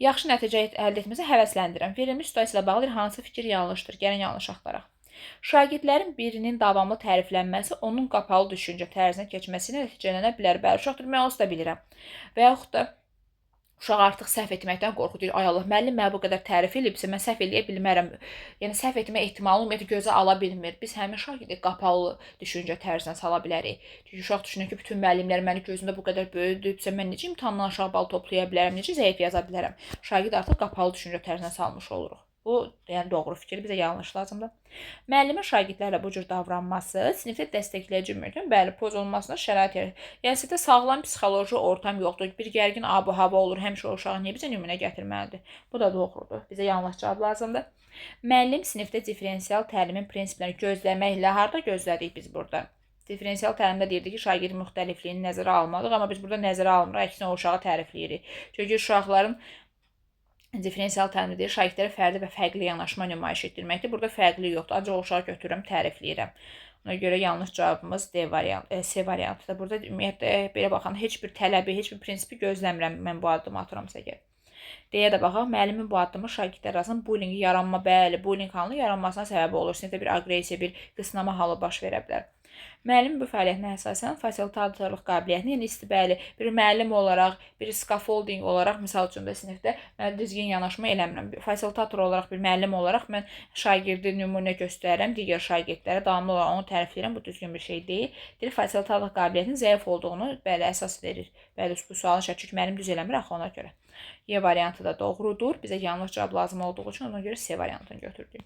Yaxşı nəticə əldə etməsi həvəsləndirən. Verilmiş situasiya ilə bağlı hansı fikir yanlışdır? Gəlin yanlış axtaraq. Şagirdlərin birinin davamlı təriflənməsi onun qapalı düşüncə tərzinə keçməsinə nəticələnə bilər. Bəli, uşaqdır, mən onsuz da bilirəm. Və yaxud da uşaq artıq səhv etməkdən qorxur. Deyir, ay Allah, müəllim mənə bu qədər tərif eləyibsə, mən səhv eləyə bilmərəm. Yəni səhv etmə ehtimalım gözə ala bilmir. Biz həmin şagirdi qapalı düşüncə tərzinə sala bilərik. Çünki uşaq düşünür ki, bütün müəllimlər məni gözündə bu qədər böyüdübsə, mən necə imtahandan aşağı bal toplaya bilərəm, necə zəif yaza bilərəm? Şagird artıq qapalı düşüncə tərzinə salmış oluruq. Bu, yəni doğru fikir, bizə yanlış lazımdır. Müəllimin şagirdlərlə bu cür davranması sinifdə dəstəkləyici mühitin pozulmasına şərait yaradır. Yəni sinifdə sağlam psixoloji ortam yoxdur. Bir gərgin ab-hava olur. Həmişə o uşaq niyə bizə nümunə gətirməlidir? Bu da doğrudur. Bizə yanlış cavab lazımdır. Müəllim sinifdə diferensial təlimin prinsiplərini gözləməklə harda gözlədik biz burada? Diferensial təlimdə deyirdik ki, şagird müxtəlifliyini nəzərə almalıyıq, amma biz burada nəzərə almırıq, əksinə o uşağı tərifləyirik. Çünki uşaqların diferensial təlimdə deyir, şagirdlərə fərdi və fərqli yanaşma nümayiş etdirməkdir. Burada fərqli yoxdur. Ancaq o uşağı götürürəm, tərifləyirəm. Ona görə yanlış cavabımız C variantıdır. Burada ümumiyyətlə belə baxan heç bir tələbi, heç bir prinsipi gözləmirəm mən bu addımı atıramsa gəl. Deyə də baxaq, müəllimin bu addımı şagirdlər arasında bullyingi yaranma, bəli, bullying halının yaranmasına səbəb olur. Sinifdə bir aqressiya, bir qısnama halı baş verə bilər. Müəllim bu fəaliyyətinə əsasən fasilitatorluq qabiliyyətini, yəni bəli, bir müəllim olaraq, bir scaffolding olaraq, misal üçün də sinifdə mən düzgün yanaşma eləmirəm. Fasilitator olaraq, bir müəllim olaraq mən şagirdi nümunə göstərirəm, digər şagirdlərə davamlı olaraq onu tərifləyirəm. Bu düzgün bir şey deyil. Deyir, fasilitatorluq qabiliyyətinin zəif olduğunu bəli əsas verir. Bəli, bu sualın şəkli çünki müəllim düz eləmir axı ona görə. Y variantı da doğrudur. Bizə yanlış cavab lazım olduğu üçün ona görə C variantını götürdük.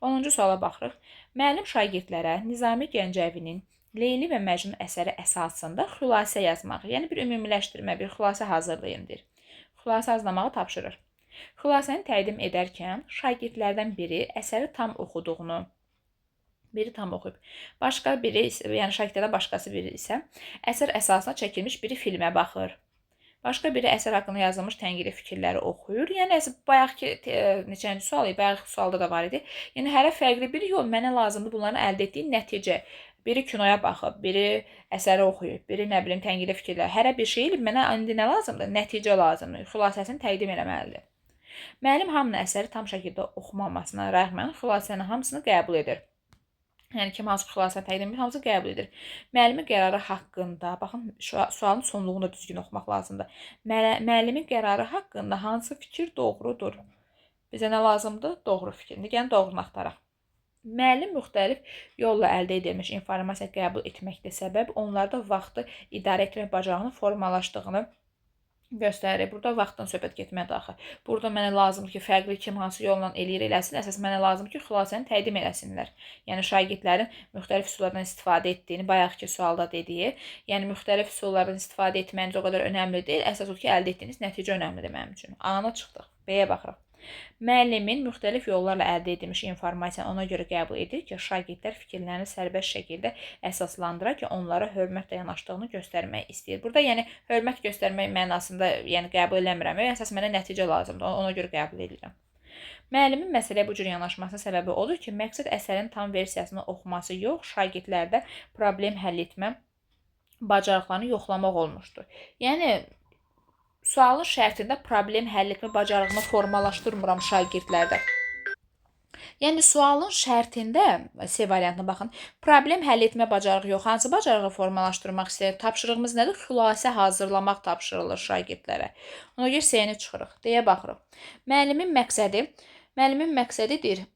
10-cu suala baxırıq. Müəllim şagirdlərə Nizami Gəncəvinin Leyli və Məcnun əsəri əsasında xülasə yazmaq, yəni bir ümumiləşdirmə, bir xülasə hazırlayın deyir. Xülasə hazırlamağı tapşırır. Xülasəni təqdim edərkən şagirdlərdən biri əsəri tam oxuduğunu, biri tam oxuyub, başqa biri, yəni şagirdlərdən başqası biri isə əsər əsasına çəkilmiş biri filmə baxır. Başqa biri əsər haqqında yazılmış tənqidi fikirləri oxuyur. Yəni bayaqki neçənci sual, bayaqki sualda da var idi. Yəni hərə fərqli bir yol, mənə lazımdır bunların əldə etdiyi nəticə. Biri kinoya baxıb, biri əsəri oxuyub, biri nə bilim tənqidi fikirlər. Hərə bir şey eləyib, mənə indi nə lazımdır? Nəticə lazımdır. Xülasəsini təqdim eləməlidir. Müəllim hamının əsəri tam şəkildə oxumamasına rəğmən xülasənin hamısını qəbul edir. Yəni kim hansı xülasə təqdim edir, hamısı qəbul edir. Müəllimin qərarı haqqında, baxın sualın sonluğunu da düzgün oxumaq lazımdır. Müəllimin qərarı haqqında hansı fikir doğrudur? Bizə nə lazımdır? Doğru fikir. Yəni doğrunu axtaraq. Müəllim müxtəlif yolla əldə edilmiş informasiya qəbul etməkdə səbəb onlarda vaxtı idarə etmək bacarığının formalaşdığını göstərir. Burada vaxtdan söhbət getməyə axı. Burada mənə lazımdır ki, fərqli kim hansı yolla eləyir eləsin. Əsas mənə lazımdır ki, xülasəni təqdim eləsinlər. Yəni şagirdlərin müxtəlif üsullardan istifadə etdiyini bayaqki sualda dediyi, yəni müxtəlif üsullardan istifadə etməyiniz o qədər önəmli deyil. Əsas odur ki, əldə etdiyiniz nəticə önəmlidir mənim üçün. A-na çıxdıq. B-yə baxırıq. Müəllimin müxtəlif yollarla əldə edilmiş informasiyanı ona görə qəbul edir ki, şagirdlər fikirlərini sərbəst şəkildə əsaslandırar ki, onlara hörmətlə yanaşdığını göstərmək istəyir. Burada yəni hörmət göstərmək mənasında yəni qəbul eləmirəm. Əsas mənə nəticə lazımdır. Ona görə qəbul edirəm. Müəllimin məsələyə bu cür yanaşmasının səbəbi odur ki, məqsəd əsərin tam versiyasını oxuması yox, şagirdlərdə problem həll etmə bacarıqlarını yoxlamaq olmuşdur. Yəni sualın şərtində problem həll etmə bacarığını formalaşdırmıram şagirdlərdə. Yəni sualın şərtində C variantına baxın. Problem həll etmə bacarığı yox. Hansı bacarığı formalaşdırmaq istəyir? Tapşırığımız nədir? Xülasə hazırlamaq tapşırılır şagirdlərə. Ona görə C-ni çıxırıq. D-yə baxırıq. Müəllimin məqsədidir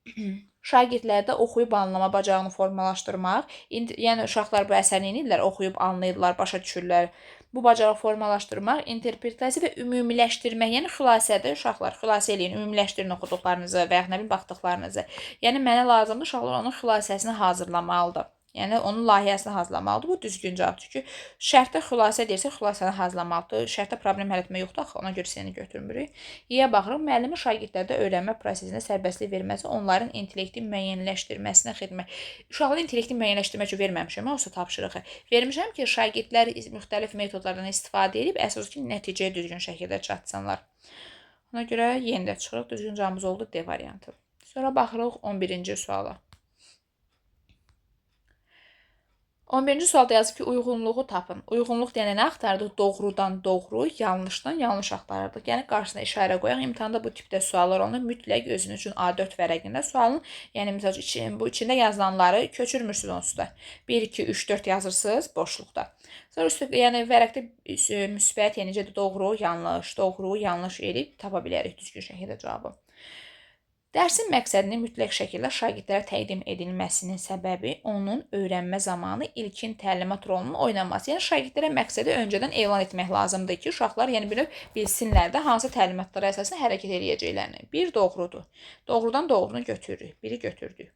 şagirdlərdə oxuyub anlama bacarığını formalaşdırmaq. Yəni uşaqlar bu əsəri nə edirlər? Oxuyub anlayırlar, başa düşürlər. Bu bacarığı formalaşdırmaq, interpretasiya və ümumiləşdirmək, yəni xülasədir. Uşaqlar xülasə eləyin, ümumiləşdirin oxuduqlarınızı və ya nə bilim baxdıqlarınızı. Yəni mənə lazımdır uşaqlar onun xülasəsini hazırlamalıdır. Yəni onun layihəsini hazırlamalıdır. Bu düzgün cavabdır. Çünki şərtdə xülasə deyirsə, xülasəni hazırlamalıdır. Şərtdə problem həll etmə yoxdur axı, ona görə səni götürmürük. Y-yə baxırıq. Müəllimin şagirdlərdə öyrənmə prosesində sərbəstlik verməsi onların intellekti müəyyənləşdirməsinə xidmət. Uşaqların intellektini müəyyənləşdirmək üçün verməmişəm, olsa tapşırığı. Vermişəm ki, şagirdlər müxtəlif metodlardan istifadə edib əsas ki, nəticəyə düzgün şəkildə çatsınlar. Ona görə yenə də çıxırıq. Düzgün cavabımız oldu D variantı. Sonra baxırıq 11-ci suala. 11-ci sualda yazıb ki, uyğunluğu tapın. Uyğunluq deyəndə nə axtardıq? Doğrudan doğru, yanlışdan yanlış axtarırdıq. Yəni qarşısına işarə qoyaq. İmtahanda bu tipdə suallar olanda mütləq özünüz üçün A4 vərəqində sualın, yəni məsəl üçün bu içində yazılanları köçürmürsünüz onsuz da. 1 2 3 4 yazırsınız boşluqda. Sonra yəni vərəqdə müsbət, yəni necə doğru, yanlış elib tapa bilərik düzgün şəkildə cavabı. Dərsin məqsədini mütləq şəkildə şagirdlərə təqdim edilməsinin səbəbi onun öyrənmə zamanı ilkin təlimat rolunu oynaması. Yəni şagirdlərə məqsədi öncədən elan etmək lazımdır ki, uşaqlar yəni bilsinlər də hansı təlimatlara əsasən hərəkət edəcəklərini. Bir doğrudur. Doğrudan doğrunu götürürük. Biri götürdük.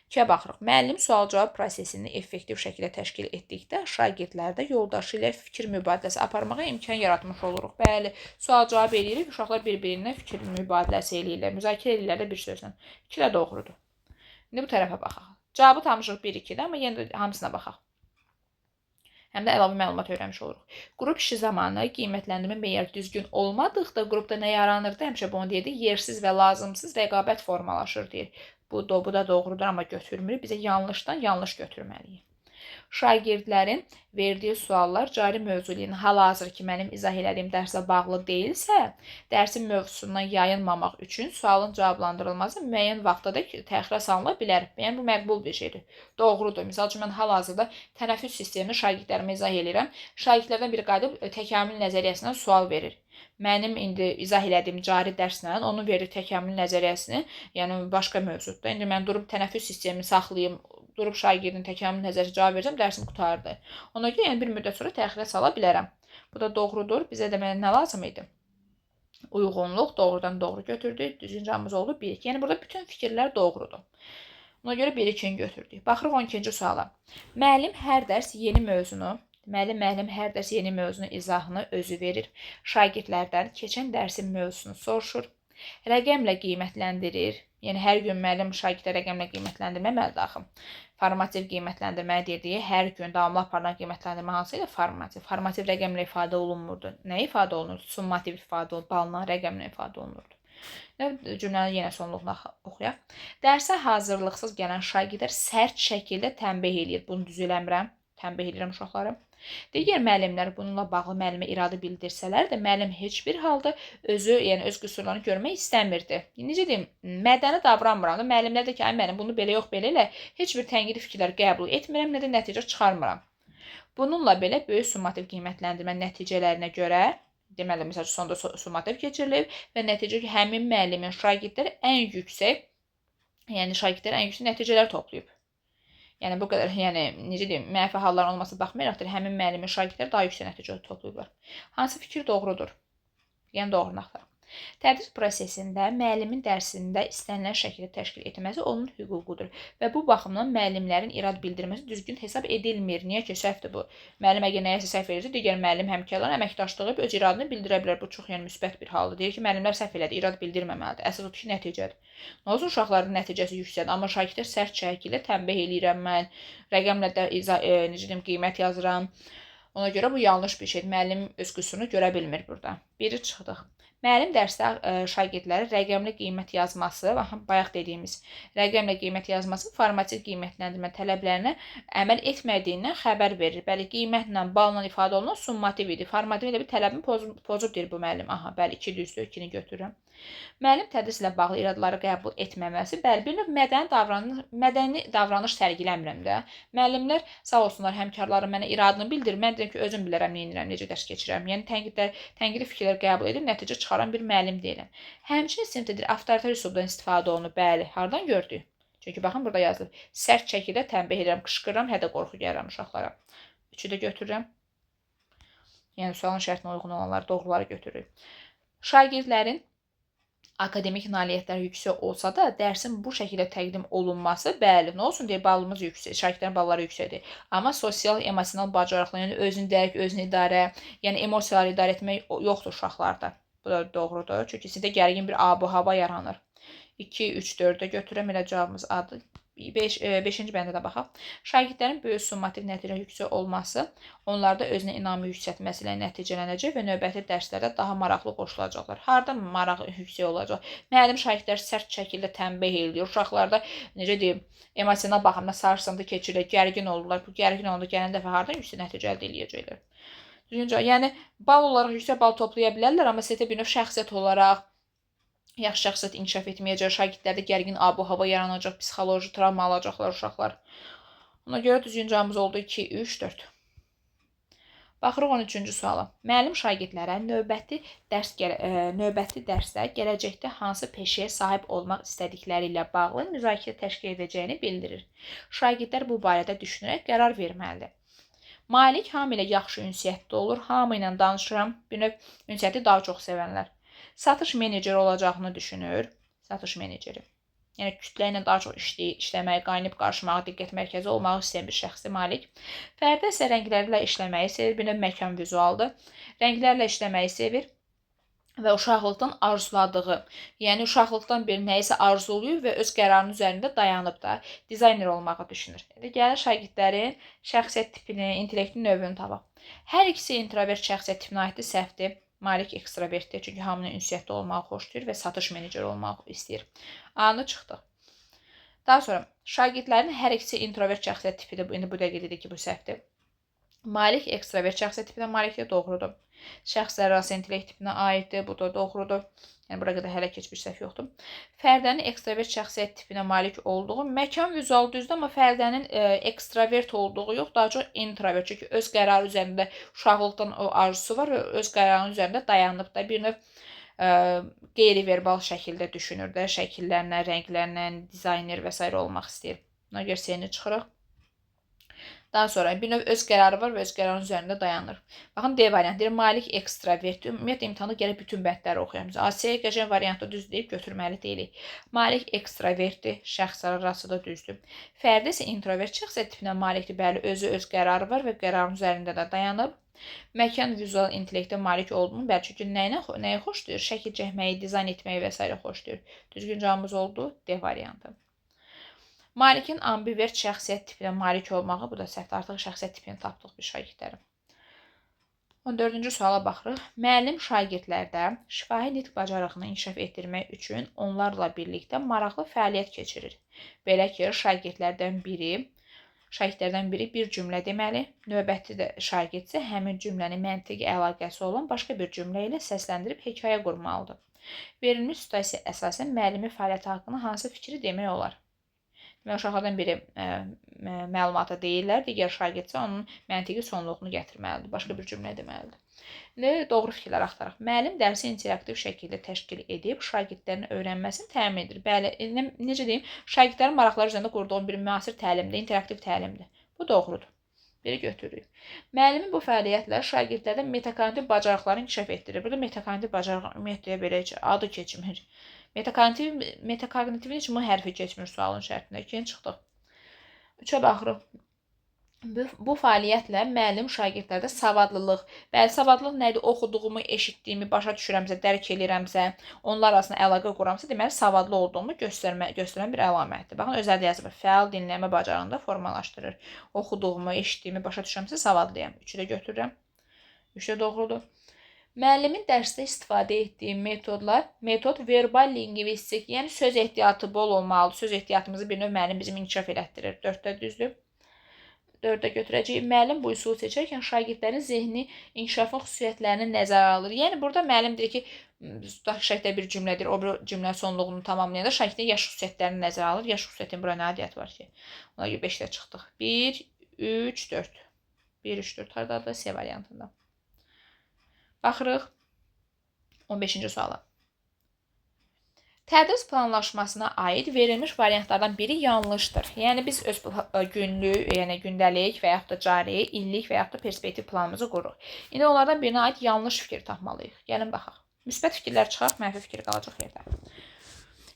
2-yə baxırıq. Müəllim sual-cavab prosesini effektiv şəkildə təşkil etdikdə şagirdlərdə yoldaşı ilə fikir mübadiləsi aparmağa imkan yaratmış oluruq. Bəli, sual-cavab edirik, uşaqlar bir-birinə fikir mübadiləsi eləyirlər, müzakirə eləyirlər də bir sözlə. 2 də doğrudur. İndi bu tərəfə baxaq. Cavabı tapmışıq 1-2-də, amma yenə də hamısına baxaq. Həm də əlavə məlumat öyrənmiş oluruq. Qrup işi zamanı qiymətləndirmə meyarı düzgün olmadıqda qrupda nə yaranırdı? Həmişə bunu deyirdik, yersiz və lazımsız rəqabət formalaşır deyir. Bu da doğrudur, amma götürmürük. Bizə yanlışdan yanlış götürməliyik. Şagirdlərin verdiyi suallar cari mövzu ilə hal-hazır ki, mənim izah elədiyim dərslə bağlı deyilsə, dərsin mövzusundan yayınmamaq üçün sualın cavablandırılması müəyyən vaxtda da təxirə salına bilər. Yəni, bu məqbul bir şeydir. Doğrudur. Misal üçün, mən hal-hazırda tənəffüs sistemini şagirdlərimə izah eləyirəm. Şagirdlərdən biri qayıdıb təkamül nəzəriyyəsindən sual verir. Mənim indi izah elədiyim cari dərslə onun verdiyi təkamül nəzəriyyəsini, yəni başqa mövzudur. İndi mən durub tənəffüs sistemini saxlayım, durub şagirdin təkamül nəzəriyyəsi cavab verəcəm, dərsim qutardı. Ona görə yəni bir müddət sonra təxirə sala bilərəm. Bu da doğrudur. Bizə də nə lazım idi? Uyğunluq, doğrudan doğru götürdük. Düzgün cavabımız oldu 1-2. Yəni burada bütün fikirlər doğrudur. Ona görə 1-2-ni götürdük. Baxırıq 12-ci suala. Müəllim hər dərs yeni mövzunu hər dərs yeni mövzunun izahını özü verir. Şagirdlərdən keçən dərsin mövzusunu soruşur. Rəqəmlə qiymətləndirir. Yəni, hər gün müəllim şagirdə rəqəmlə qiymətləndirməməlidir axı. Formativ qiymətləndirmə dediyi hər gün davamlı aparılan qiymətləndirmə hansı ilə formativ? Formativ rəqəmlə ifadə olunmurdu. Nə ifadə olunurdu? Summativ ifadə olunurdu. Balınan rəqəmlə ifadə olunurdu. Cümləni yenə sonluqla oxuyaq. Dərsə hazırlıqsız gələn şagirdlər sərt şəkildə tənbih eləyir. Bunu düz eləmirəm. Tənbih edirəm uşaqları. Digər müəllimlər bununla bağlı müəllimə iradə bildirsələr də, müəllim heç bir halda öz qüsurlarını görmək istəmirdi. Necə deyim, mədəni davranmıram da, müəllimlər də ki, ay mənim bunu belə yox, belə elə, heç bir tənqidi fikirlər qəbul etmirəm, nə də nəticə çıxarmıram. Bununla belə böyük summativ qiymətləndirmə nəticələrinə görə, deməli, məsəl üçün sonda summativ keçirilib və nəticə ki, həmin müəllimin şagirdlər ən yüksək nəticələr toplayıb. Yəni, bu qədər, necə deyim, mənfi halların olması baxmayaraqdır, həmin müəllimin şagirdlər daha yüksək nəticə toplayıblar. Hansı fikir doğrudur? Yəni, doğrunu axtaraq. Tədris prosesində müəllimin dərsində istənilən şəkildə təşkil etməsi onun hüququdur və bu baxımdan müəllimlərin irad bildirməsi düzgün hesab edilmir. Niyə ki, səhvdir bu? Müəllim əgər nəyəsə səhv edirsə, digər müəllim həmkarların əməkdaşlığı öz iradını bildirə bilər. Bu çox müsbət bir haldır. Deyir ki, müəllimlər səhv elədi, irad bildirməməlidir. Əsas odur ki, nəticədir. Nə olsun, uşaqların nəticəsi yüksəkdir, amma şagirdlər sərt şəkildə tənbih eləyirəm mən, rəqəmlə də qiymət yazıram. Ona görə bu yanlış bir şeydir. Müəllim öz qüsurunu görə bilmir burada. Biri çıxdıq. Müəllim dərsdə şagirdlərə rəqəmli qiymət yazması, bayaq dediyimiz rəqəmlə qiymət yazması formativ qiymətləndirmə tələblərinə əməl etmədiyindən xəbər verir. Bəli, qiymətlə, balla ifadə olunan summativ idi. Formativ ilə bir tələbini pozub deyir bu müəllim. Aha, bəli, 2 düzdür, 2-ni götürürəm. Müəllim tədrislə bağlı iradları qəbul etməməsi, bəli, bir növ mədəni davranış sərgiləmirəm də. Müəllimlər sağ olsunlar, həmkarlarım mənə iradını bildirir. Mən deyirəm ki, özüm bilərəm, nə edirəm, necə dərs keçirəm. Yəni tənqidi fikirlər qəbul edib nəticə çıxaran bir müəllim deyiləm. Həmçinin sinifdə avtoritar üslubdan istifadə olunur. Bəli, hardan gördük? Çünki baxın burada yazılıb. Sərt şəkildə tənbih edirəm, qışqırıram, hədə qorxu gəlirəm uşaqlara. 3-ü də götürürəm. Yəni sualın şərtinə uyğun olanları, doğruları götürürük. Şagirdlərin akademik nailiyyətlər yüksək olsa da, dərsin bu şəkildə təqdim olunması, bəli, nə olsun deyə balımız yüksək, şagirdlərin balları yüksəkdir. Amma sosial, emosional bacarıqlar, yəni özünü dərk, özünü idarə, yəni emosiyaları idarə etmək yoxdur uşaqlarda. Bu da doğrudur. Çünki sizdə gərgin bir abu-hava yaranır. 2, 3, 4-ə götürəm, elə cavabımız adı. 5-ci bəndə də baxaq. Şagirdlərin böyük summativ nəticə yüksək olması onlarda özünə inamı yüksəltməsi ilə nəticələnəcək və növbəti dərslərdə daha maraqlı qoşulacaqlar. Harda maraq yüksək olacaq? Müəllim şagirdlər sərt şəkildə tənbih eləyir. Uşaqlarda necə deyim, emosional baxımdan sarsıntı keçirir, gərgin olurlar. Bu gərgin olanda gələn dəfə hardan yüksək nəticə əldə edəcəklər? Düzgüncə, yəni bal olaraq yüksək bal toplaya bilərlər, amma sizə bir növ şəxsiyyət olaraq yaxşı şəxsiyyət inkişaf etməyəcək, şagirdlərdə gərgin abu-hava yaranacaq, psixoloji travma alacaqlar uşaqlar. Ona görə düzgün cavabımız oldu 2, 3, 4. Baxırıq 13-cü suala. Müəllim şagirdlərə növbəti dərsdə gələcəkdə hansı peşəyə sahib olmaq istədikləri ilə bağlı müzakirə təşkil edəcəyini bildirir. Şagirdlər bu barədə düşünərək qərar verməlidir. Malik hamı ilə yaxşı ünsiyyətdə olur, hamı ilə danışıram, bir növ ünsiyyəti daha çox sevənlər. Satış meneceri olacağını düşünür. Satış meneceri. Yəni kütlə ilə daha çox işləməyi, qaynayıb qarışmağı, diqqət mərkəzi olmağı istəyən bir şəxsi Malik. Fərdə isə rənglərlə işləməyi sevir, bir növ məkan vizualdır. Rənglərlə işləməyi sevir və uşaqlıqdan arzuladığı, yəni uşaqlıqdan bir nəyisə arzulayır və öz qərarının üzərində dayanıb da dizayner olmağı düşünür. Gəlin şagirdlərin şəxsiyyət tipini, intellektin növünü tapaq. Hər ikisi introvert şəxsiyyət tipinə aiddir, səhvdir. Malik ekstravertdir, çünki hamının ünsiyyətdə olmağı xoşlayır və satış meneceri olmaq istəyir. A-nı çıxdıq. Daha sonra, şagirdlərin hər ikisi introvert şəxsiyyət tipidir. İndi bu dəqiqə dedik ki, bu səhvdir. Malik ekstravert şəxsiyyət tipinə malikdir, doğrudur. Şəxslər arası intellekt tipinə aiddir, bu da doğrudur. Yəni, bura qədər hələ heç bir səhv yoxdur. Fərdənin ekstravert şəxsiyyət tipinə malik olduğu, məkan vizual düzdür, amma Fərdənin ekstravert olduğu yox, daha çox introvert. Çünki öz qərarı üzərində uşaqlıqdan o arzusu var və öz qərarının üzərində dayanıb da bir növ qeyri-verbal şəkildə düşünür də, şəkillərlə, rənglərlə, dizayner və s. olmaq istəyir. Ona görə seni çıxırıq. Daha sonra bir növ öz qərarı var və öz qərarının üzərində dayanır. Baxın, D variantı deyir, Malik ekstravertdir. Ümumiyyətlə, imtahanda gəlib bütün bəndləri oxuyaq. A-C qəşəng variantda düz deyib götürməli deyilik. Malik ekstravertdir, şəxslər arası da düzdür. Fərdi isə introvert şəxsiyyət tipinə malikdir. Bəli, özü öz qərarı var və qərarının üzərində də dayanıb. Məkan vizual intellektə malik olduğunu, bəli, çünki nəyi xoşlayır? Şəkil çəkməyi, dizayn etməyi və s. xoşlayır. Düzgün cavabımız oldu D variantı. Malikin ambivert şəxsiyyət tipinə malik olmağı, bu da səhvdir, artıq şəxsiyyət tipini tapdıq bir şagirdlərim. 14-cü suala baxırıq. Müəllim şagirdlərdə şifahi nitq bacarığını inkişaf etdirmək üçün onlarla birlikdə maraqlı fəaliyyət keçirir. Belə ki, şagirdlərdən biri bir cümlə deməli, növbəti də şagird isə həmin cümlənin məntiqi əlaqəsi olan başqa bir cümlə ilə səsləndirib hekayə qurmalıdır. Verilmiş situasiya əsasən müəllimin fəaliyyəti haqqında hansı fikri demək olar? Uşaqlardan biri məlumata deyirlər, digər şagird isə onun məntiqi sonluğunu gətirməlidir, başqa bir cümlə deməlidir. Doğru fikirlər axtaraq. Müəllim dərsi interaktiv şəkildə təşkil edib, şagirdlərin öyrənməsini təmin edir. Bəli, necə deyim, şagirdlərin maraqları üzərində qurduğum bir müasir təlimdir, interaktiv təlimdir. Bu doğrudur. Biri götürürük. Müəllimin bu fəaliyyətlə şagirdlərdə metakognitiv bacarıqları inkişaf etdirir. Burada metakognitiv bacarıq ümumiyyətlə belə adı keçmir. Metakognitivin heç M hərfi keçmir sualın şərtində. 2-ci çıxdıq. 3-ə baxırıq. Bu fəaliyyətlə müəllim şagirdlərdə savadlılıq, bəli, savadlılıq nədir? Oxuduğumu, eşitdiyimi, başa düşürəmsə, dərk eləyirəmsə, onlar arasında əlaqə quramsa, deməli, savadlı olduğumu göstərən bir əlamətdir. Baxın, özəldə yazılır. Fəal dinləmə bacarığını formalaşdırır. Oxuduğumu, eşitdiyimi, başa düşürəmsə, savadlıyam. 3-ü də götürürəm. 3-də doğrudur. Müəllimin dərsdə istifadə etdiyi metod verbal lingvistik, yəni söz ehtiyatı bol olmalıdır. Söz ehtiyatımızı bir növ müəllim bizim inkişaf elətdirir. 4-də düzdür. 4-də götürəcəyik. Müəllim bu üsulu seçərkən şagirdlərin zehni inkişafın xüsusiyyətlərini nəzərə alır. Yəni, burada müəllim deyir ki, şəkildə bir cümlədir, o bir cümlə sonluğunu tamamlayanda şagirdin yaş xüsusiyyətlərini nəzərə alır. Yaş xüsusiyyətin bura nə adiyyəti var ki? Ona görə 5-də çıxdıq. 1, 3, 4. 1, 3, 4. Haradadır? C variantında. Baxırıq 15-ci suala. Tədris planlaşmasına aid verilmiş variantlardan biri yanlışdır. Yəni, biz öz günlük, yəni gündəlik və yaxud da cari, illik və yaxud da perspektiv planımızı qururuq. İndi onlardan birinə aid yanlış fikir tapmalıyıq. Gəlin, baxaq. Müsbət fikirlər çıxaraq, mənfi fikir qalacaq yerdə.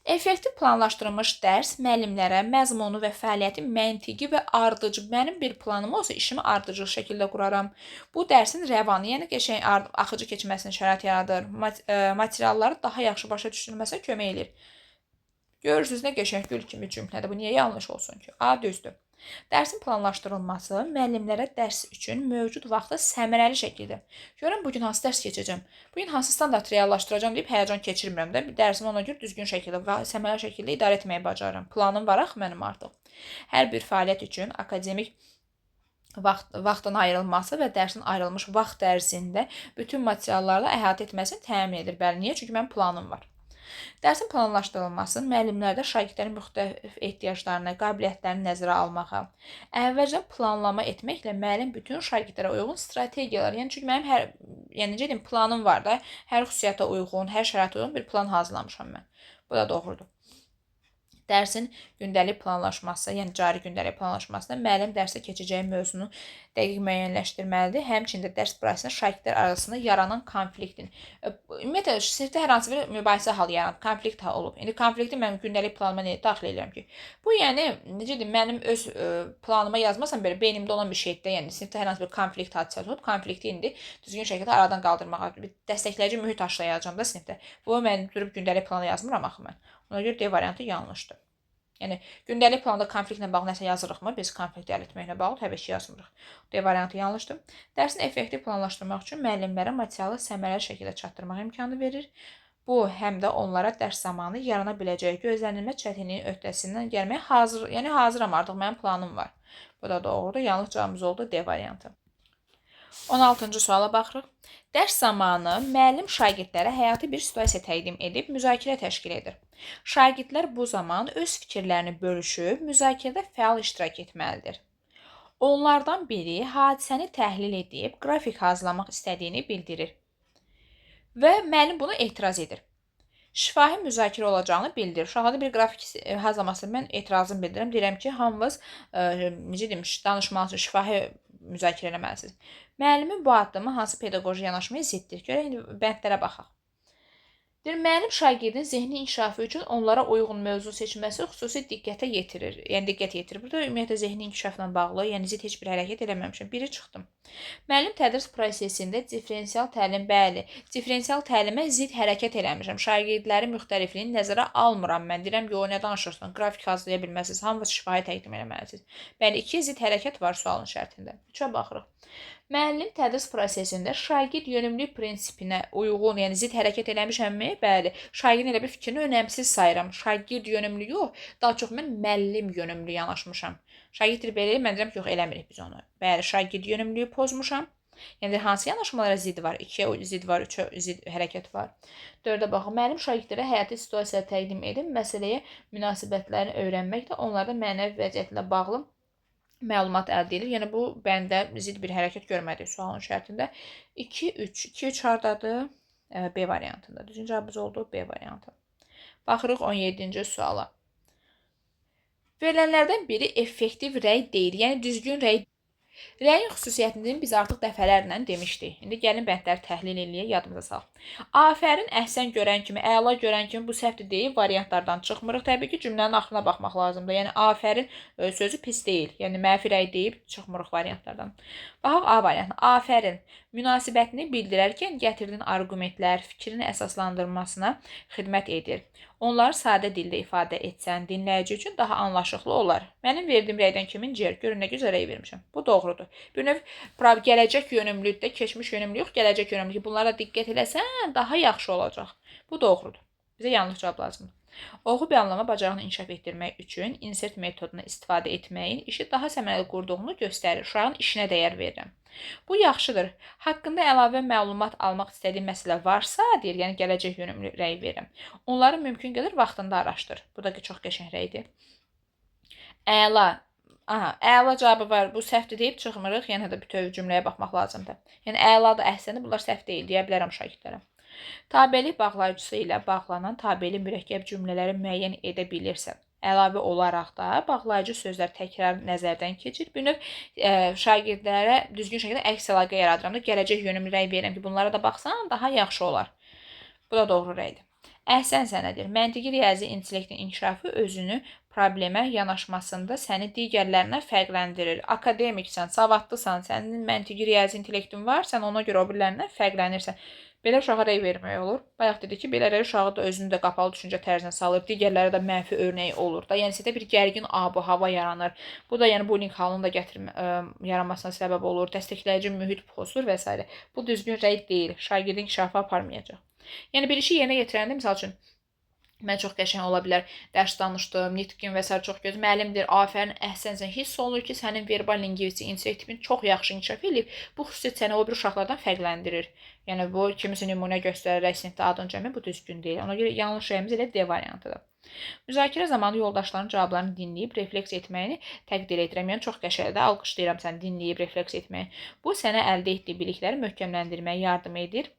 Effektiv planlaşdırılmış dərs müəllimlərə məzmunu və fəaliyyəti məntiqi və ardıcı, mənim bir planım olsa işimi ardıcıl şəkildə quraram. Bu dərsin rəvanı, yəni qəşəng axıcı keçməsinə şərait yaradır. Materialları daha yaxşı başa düşülməsinə kömək edir. Görürsünüz nə qəşəng gül kimi cümlədir. Bu niyə yanlış olsun ki? A, düzdür. Dərsin planlaşdırılması müəllimlərə dərs üçün mövcud vaxtı səmərəli şəkildə. Görürəm bugün hansı dərs keçəcəm, bugün hansı standart reallaşdıracağam deyib həyəcan keçirmirəm də. Dərsimi ona görə düzgün şəkildə və səmərəli şəkildə idarə etməyi bacarıram. Planım var axı mənim artıq. Hər bir fəaliyyət üçün akademik vaxtın ayrılması və dərsin ayrılmış vaxt ərzində bütün materiallarla əhatə etməsini təmin edir. Bəli, niyə? Çünki mənim planım var. Dərsin planlaşdırılması müəllimlərdə şagirdlərin müxtəlif ehtiyaclarını, qabiliyyətlərini nəzərə almağa, əvvəlcədən planlama etməklə müəllim bütün şagirdlərə uyğun strategiyalar, yəni çünki mənim necə deyim, planım var da, hər xüsusiyyətə uyğun, hər şəraitə uyğun bir plan hazırlamışam mən. Bu da doğrudur. Dərsin gündəlik planlaşması, yəni cari gündəlik planlaşmasında müəllim dərsə keçəcəyi mövzunu dəqiq müəyyənləşdirməlidir. Həmçinin də dərs prosesində şagirdlər arasında yaranan konfliktin, ümumiyyətlə sinifdə hər hansı bir mübahisə halı yaranıb, konflikt olub. İndi konflikti mən gündəlik planıma nəyə daxil edirəm ki? Bu yəni necə deyim, mənim öz planıma yazmasam belə beynimdə olan bir şeydir. Yəni sinifdə hər hansı bir konflikt hadisəsi olub, konflikti indi düzgün şəkildə aradan qaldırmağa, bir dəstəkləyici mühit aşılayacağam da sinifdə. Bu mən durub gündəlik plana yazmıram axı mən. Ona görə D variantı yanlışdır. Yəni gündəlik planda konfliktlə bağlı nəsə yazırıqmı? Biz konflikti həll etməklə bağlı təbii ki, yazmırıq. D variantı yanlışdır. Dərsin effektiv planlaşdırmaq üçün müəllimlərə materialı səmərəli şəkildə çatdırmaq imkanı verir. Bu həm də onlara dərs zamanı yarana biləcəyi gözlənilmə çətinliyin öhdəsindən gəlməyə hazıram artıq, mənim planım var. Bu da doğrudur. Yanlış cavabımız oldu D variantı. 16-cı suala baxırıq. Dərs zamanı müəllim şagirdlərə həyati bir situasiya təqdim edib müzakirə təşkil edir. Şagirdlər bu zaman öz fikirlərini bölüşüb müzakirədə fəal iştirak etməlidir. Onlardan biri hadisəni təhlil edib qrafik hazırlamaq istədiyini bildirir və müəllim buna etiraz edir. Şifahi müzakirə olacağını bildirir. Uşaqlarda bir qrafik hazırlamasını mən etirazımı bildirirəm. Deyirəm ki, hamınız necə deyim, danışmalısınız, şifahi müzakirə eləməlisiniz. Müəllimin bu addımı hansı pedaqoji yanaşmaya ziddir? Görək, indi bəndlərə baxaq. Deyir, müəllim şagirdin zehni inkişafı üçün onlara uyğun mövzu seçməsi xüsusi diqqət yetirir. Burada ümumiyyətlə zehni inkişafla bağlı, yəni zid heç bir hərəkət eləməmişəm. Biri çıxdım. Müəllim tədris prosesində diferensial təlim, bəli, diferensial təlimə zid hərəkət eləmişəm. Şagirdlərin müxtəlifliyini nəzərə almıram mən. Deyirəm, yox, nə danışırsınız? Qrafik hazırlaya bilməlisiniz, hamınız şifahi təqdim eləməlisiniz. Bəli, 2 zid hərəkət var sualın şərtində. 3-ə baxırıq. Müəllim tədris prosesində şagird yönümlülük prinsipinə uyğun, yəni zid hərəkət eləmişəmmi? Bəli. Şagirdin elə bir fikrini önəmsiz sayıram. Şagird yönümlü yox, daha çox mən müəllim yönümlü yanaşmışam. Şagird belə eləyir, mən deyirəm ki, yox, eləmirik biz onu. Bəli, şagird yönümlülüyü pozmuşam. Yəni hansı yanaşmalara zid var? 2-yə zid var, 3-ə zid hərəkət var. 4-ə baxın. Müəllim şagirdlərə həyati situasiya təqdim edib məsələyə münasibətlərini öyrənməklə onlarda mənəvi vəziyyətlə bağlı məlumat əldə edilir. Yəni bu bəndə zid bir hərəkət görmədik sualın şərtində. 2-3. 2-3 hardadır? B variantında. Düzgün cavabımız oldu B variantı. Baxırıq 17-ci suala. Verilənlərdən biri effektiv rəy deyil. Yəni düzgün rəy. Rəyin xüsusiyyətini biz artıq dəfələrlə demişdik. İndi gəlin bəndləri təhlil eləyək, yadımıza salaq. Afərin, əhsən görən kimi, əla görən kimi bu səhvdir deyib variantlardan çıxmırıq. Təbii ki, cümlənin axırına baxmaq lazımdır. Yəni afərin sözü pis deyil. Yəni mənfi rəy deyib çıxmırıq variantlardan. Baxaq A variantına. Afərin münasibətini bildirərkən gətirdiyin arqumentlər fikrin əsaslandırmasına xidmət edir. Onları sadə dildə ifadə etsən, dinləyici üçün daha anlaşıqlı olar. Mənim verdiyim rəydən kimin cər? Görün nə gözəl rəy vermişəm. Bu doğrudur. Bir növ gələcək yönümlülükdə, keçmiş yönümlülük yox, gələcək yönümlülük. Bunlara diqqət eləsən, daha yaxşı olacaq. Bu doğrudur. Bizə yanlış cavab lazımdır. Oxu bəyanlama bacarığını inkişaf etdirmək üçün insert metodunu istifadə etməyin işi daha səmərəli qurduğunu göstərir. Uşağın işinə dəyər verirəm. Bu yaxşıdır. Haqqında əlavə məlumat almaq istədiyi məsələ varsa, deyir, yəni gələcək yönümlü rəy verirəm. Onları mümkün qədər vaxtında araşdır. Bu da çox qəşəng rəydir. Əla. Aha, əla cavabı var. Bu səhvdir deyib çıxmırıq. Yəni də bütöv cümləyə baxmaq lazımdır. Yəni əla da əhsəni bunlar səhv deyil deyə bilərəm şagirdlərə. Tabelik bağlayıcısı ilə bağlanan tabeli mürəkkəb cümlələri müəyyən edə bilirsən. Əlavə olaraq da bağlayıcı sözlər təkrar nəzərdən keçir. Bir növ şagirdlərə düzgün şəkildə əks əlaqə yaradıram da gələcək yönümlü rəy verirəm ki, bunlara da baxsan daha yaxşı olar. Bu da doğru rəydir. Əhsən sənədir. Məntiqi riyazi intellektin inkişafı özünü problemə yanaşmasında səni digərlərindən fərqləndirir. Akademiksən, savadlısan, sənin məntiqi riyazi intellektin var, sən ona görə o birilərindən fərqlənirsən. Belə uşağa rəy vermək olur. Bayaq dedik ki, belə rəy uşağı da özünü də qapalı düşüncə tərzinə salır, digərlərə də mənfi örnək olur da. Yəni sizdə bir gərgin ab-hava yaranır. Bu da yəni bullying halının da yaranmasına səbəb olur, dəstəkləyici mühit pozulur və s. Bu düzgün rəy deyil. Şagirdin inkişafı aparmayacaq. Yəni bir işi yerinə yetirəndə, misal üçün, mən çox qəşəng ola bilər, dərs danışdım, nitqim və s. çox gözəl. Müəllimdir, afərin, əhsənsən. Hiss olunur ki, sənin verbal lingvistik intellekt tipin çox yaxşı inkişaf edib. Bu xüsusiyyət səni o bir uşaqlardan fərqləndirir. Yəni bu kimisə nümunə göstərərək sinifdə adın cəmi bu düzgün deyil. Ona görə yanlış rəyimiz elə D variantıdır. Müzakirə zamanı yoldaşların cavablarını dinləyib refleks etməyini təqdir edirəm. Yəni çox qəşəngdir. Alqışlayıram səni dinləyib refleks etməyi. Bu sənə əldə etdiyi bilikləri möhkəmləndirməyə yardım edir.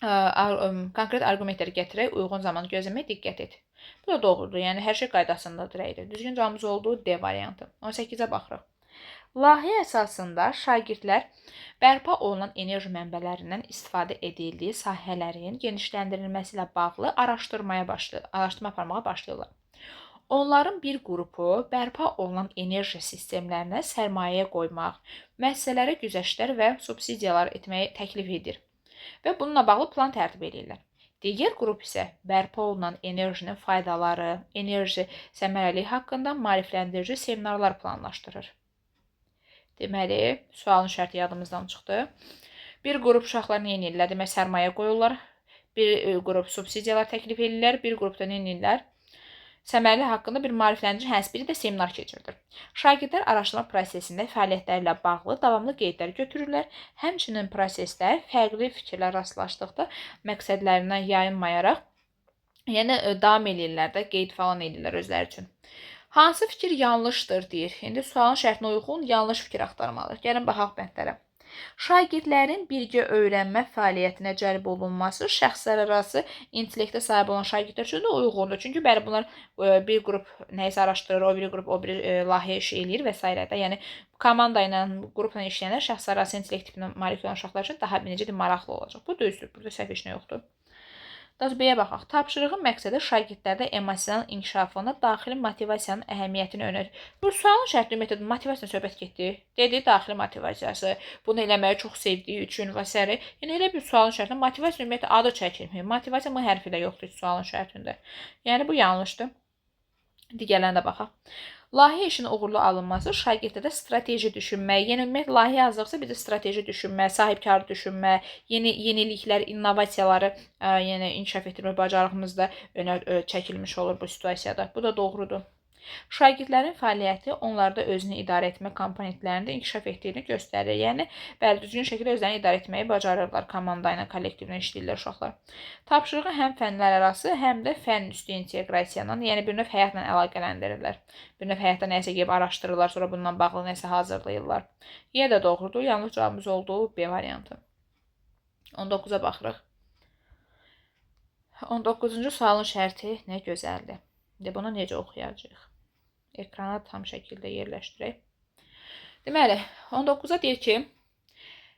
Konkret arqumentləri gətirərək uyğun zamanı gözləməyə diqqət et. Bu da doğrudur. Yəni hər şey qaydasındadır rəydir. Düzgün cavabımız olduğu D variantı. 18-ə baxırıq. Layihə əsasında şagirdlər bərpa olunan enerji mənbələrindən istifadə edildiyi sahələrin genişləndirilməsi ilə bağlı araşdırma aparmağa başlayırlar. Onların bir qrupu bərpa olunan enerji sistemlərinə sərmayə qoymaq, müəssisələrə güzəştlər və subsidiyalar etməyi təklif edir və bununla bağlı plan tərtib edirlər. Digər qrup isə bərpa olunan enerjinin faydaları, enerji səmərəliyi haqqında maarifləndirici seminarlar planlaşdırır. Deməli, sualın şərti yadımızdan çıxdı. Bir qrup uşaqlar nə edirlər? Demək, sərmayə qoyurlar. Bir qrup subsidiyalar təklif edirlər. Bir qrupda nə edirlər? Səmərəli haqqında bir maarifləndirici biri də seminar keçirilir. Şagirdlər araşdırma prosesində fəaliyyətləri ilə bağlı davamlı qeydlər götürürlər. Həmçinin proseslər fərqli fikirlər rastlaşdıqda məqsədlərindən yayınmayaraq, yəni davam edirlər də, qeyd falan edirlər özləri üçün. Hansı fikir yanlışdır deyir. İndi sualın şərtinə uyğun yanlış fikir axtarmalıyıq. Gəlin baxaq bəndlərə. Şagirdlərin birgə öyrənmə fəaliyyətinə cəlb olunması şəxslərarası intellektə sahib olan şagirdlər üçün də uyğundur. Çünki bəli bunlar bir qrup nəyisə araşdırır, o biri qrup o biri layihə iş eləyir və s. Yəni komanda ilə, qrupla işləyənlər şəxslərarası intellekt tipinə malik olan uşaqlar üçün daha necədir maraqlı olacaq. Bu düzdür. Burada səhv heç nə yoxdur. B-yə baxaq. Tapşırığın məqsədi şagirdlərdə emosional inkişafına daxili motivasiyanın əhəmiyyətini önərir. Bu sualın şərtli metodu motivasiya söhbət getdi. Dedi daxili motivasiyası, bunu eləməyi çox sevdiyi üçün və s. Yəni elə bir sualın şərtində motivasiya ümumiyyətlə adı çəkilmir. Motivasiya M hərfi də yoxdur sualın şərtində. Yəni bu yanlışdır. Digərlərinə də baxaq. Layihə işinin uğurlu alınması şagirdlərdə strateji düşünmə, yəni ümumiyyətlə layihə yazılıbsa bir də strateji düşünmə, sahibkar düşünmə, yeniliklər, innovasiyaları yəni inkişaf etdirmə bacarığımızda önə çəkilmiş olur bu situasiyada. Bu da doğrudur. Şagirdlərin fəaliyyəti onlarda özünü idarə etmə komponentlərində inkişaf etdiyini göstərir. Yəni, bəli, düzgün şəkildə özlərini idarə etməyi bacarırlar, komanda ilə, kollektivlə işləyirlər uşaqlar. Tapşırığı həm fənlər arası, həm də fənn üstü inteqrasiya ilə, yəni bir növ həyatla əlaqələndirirlər. Bir növ həyatda nəsə gəlib araşdırırlar, sonra bununla bağlı nəsə hazırlayırlar. Yenə də doğrudur, yanlış cavabımız olduğu B variantı. 19-a baxırıq. 19-cu sualın şərti nə gözəldir. Bunu necə oxuyacağıq? Ekrana tam şəkildə yerləşdirək. Deməli, 19-a deyir ki,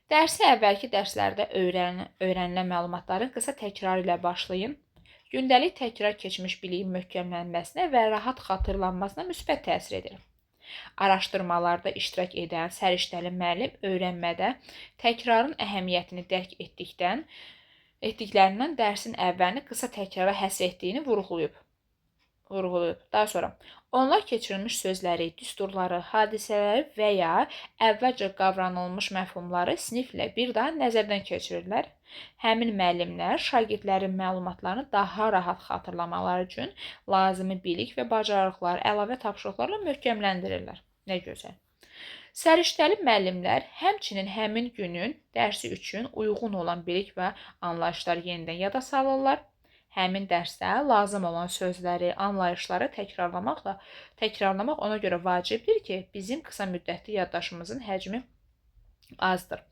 dərsi əvvəlki dərslərdə öyrənilən məlumatların qısa təkrarı ilə başlayın. Gündəlik təkrar keçmiş biliyin möhkəmlənməsinə və rahat xatırlanmasına müsbət təsir edir. Araşdırmalarda iştirak edən səriştəli müəllim öyrənmədə təkrarın əhəmiyyətini dərk etdiklərindən dərsin əvvəlini qısa təkrara həsr etdiyini vurğulayıb. Daha sonra, onlar keçirilmiş sözləri, düsturları, hadisələri və ya əvvəlcə qavranılmış məfhumları siniflə bir daha nəzərdən keçirirlər. Həmin müəllimlər şagirdlərin məlumatlarını daha rahat xatırlamaları üçün lazımi bilik və bacarıqlar, əlavə tapşırıqlarla möhkəmləndirirlər. Nə gözəl. Səriştəli müəllimlər həmçinin həmin günün dərsi üçün uyğun olan bilik və anlayışları yenidən yada salırlar. Həmin dərsdə lazım olan sözləri, anlayışları təkrarlamaq ona görə vacibdir ki, bizim qısa müddətli yaddaşımızın həcmi azdır.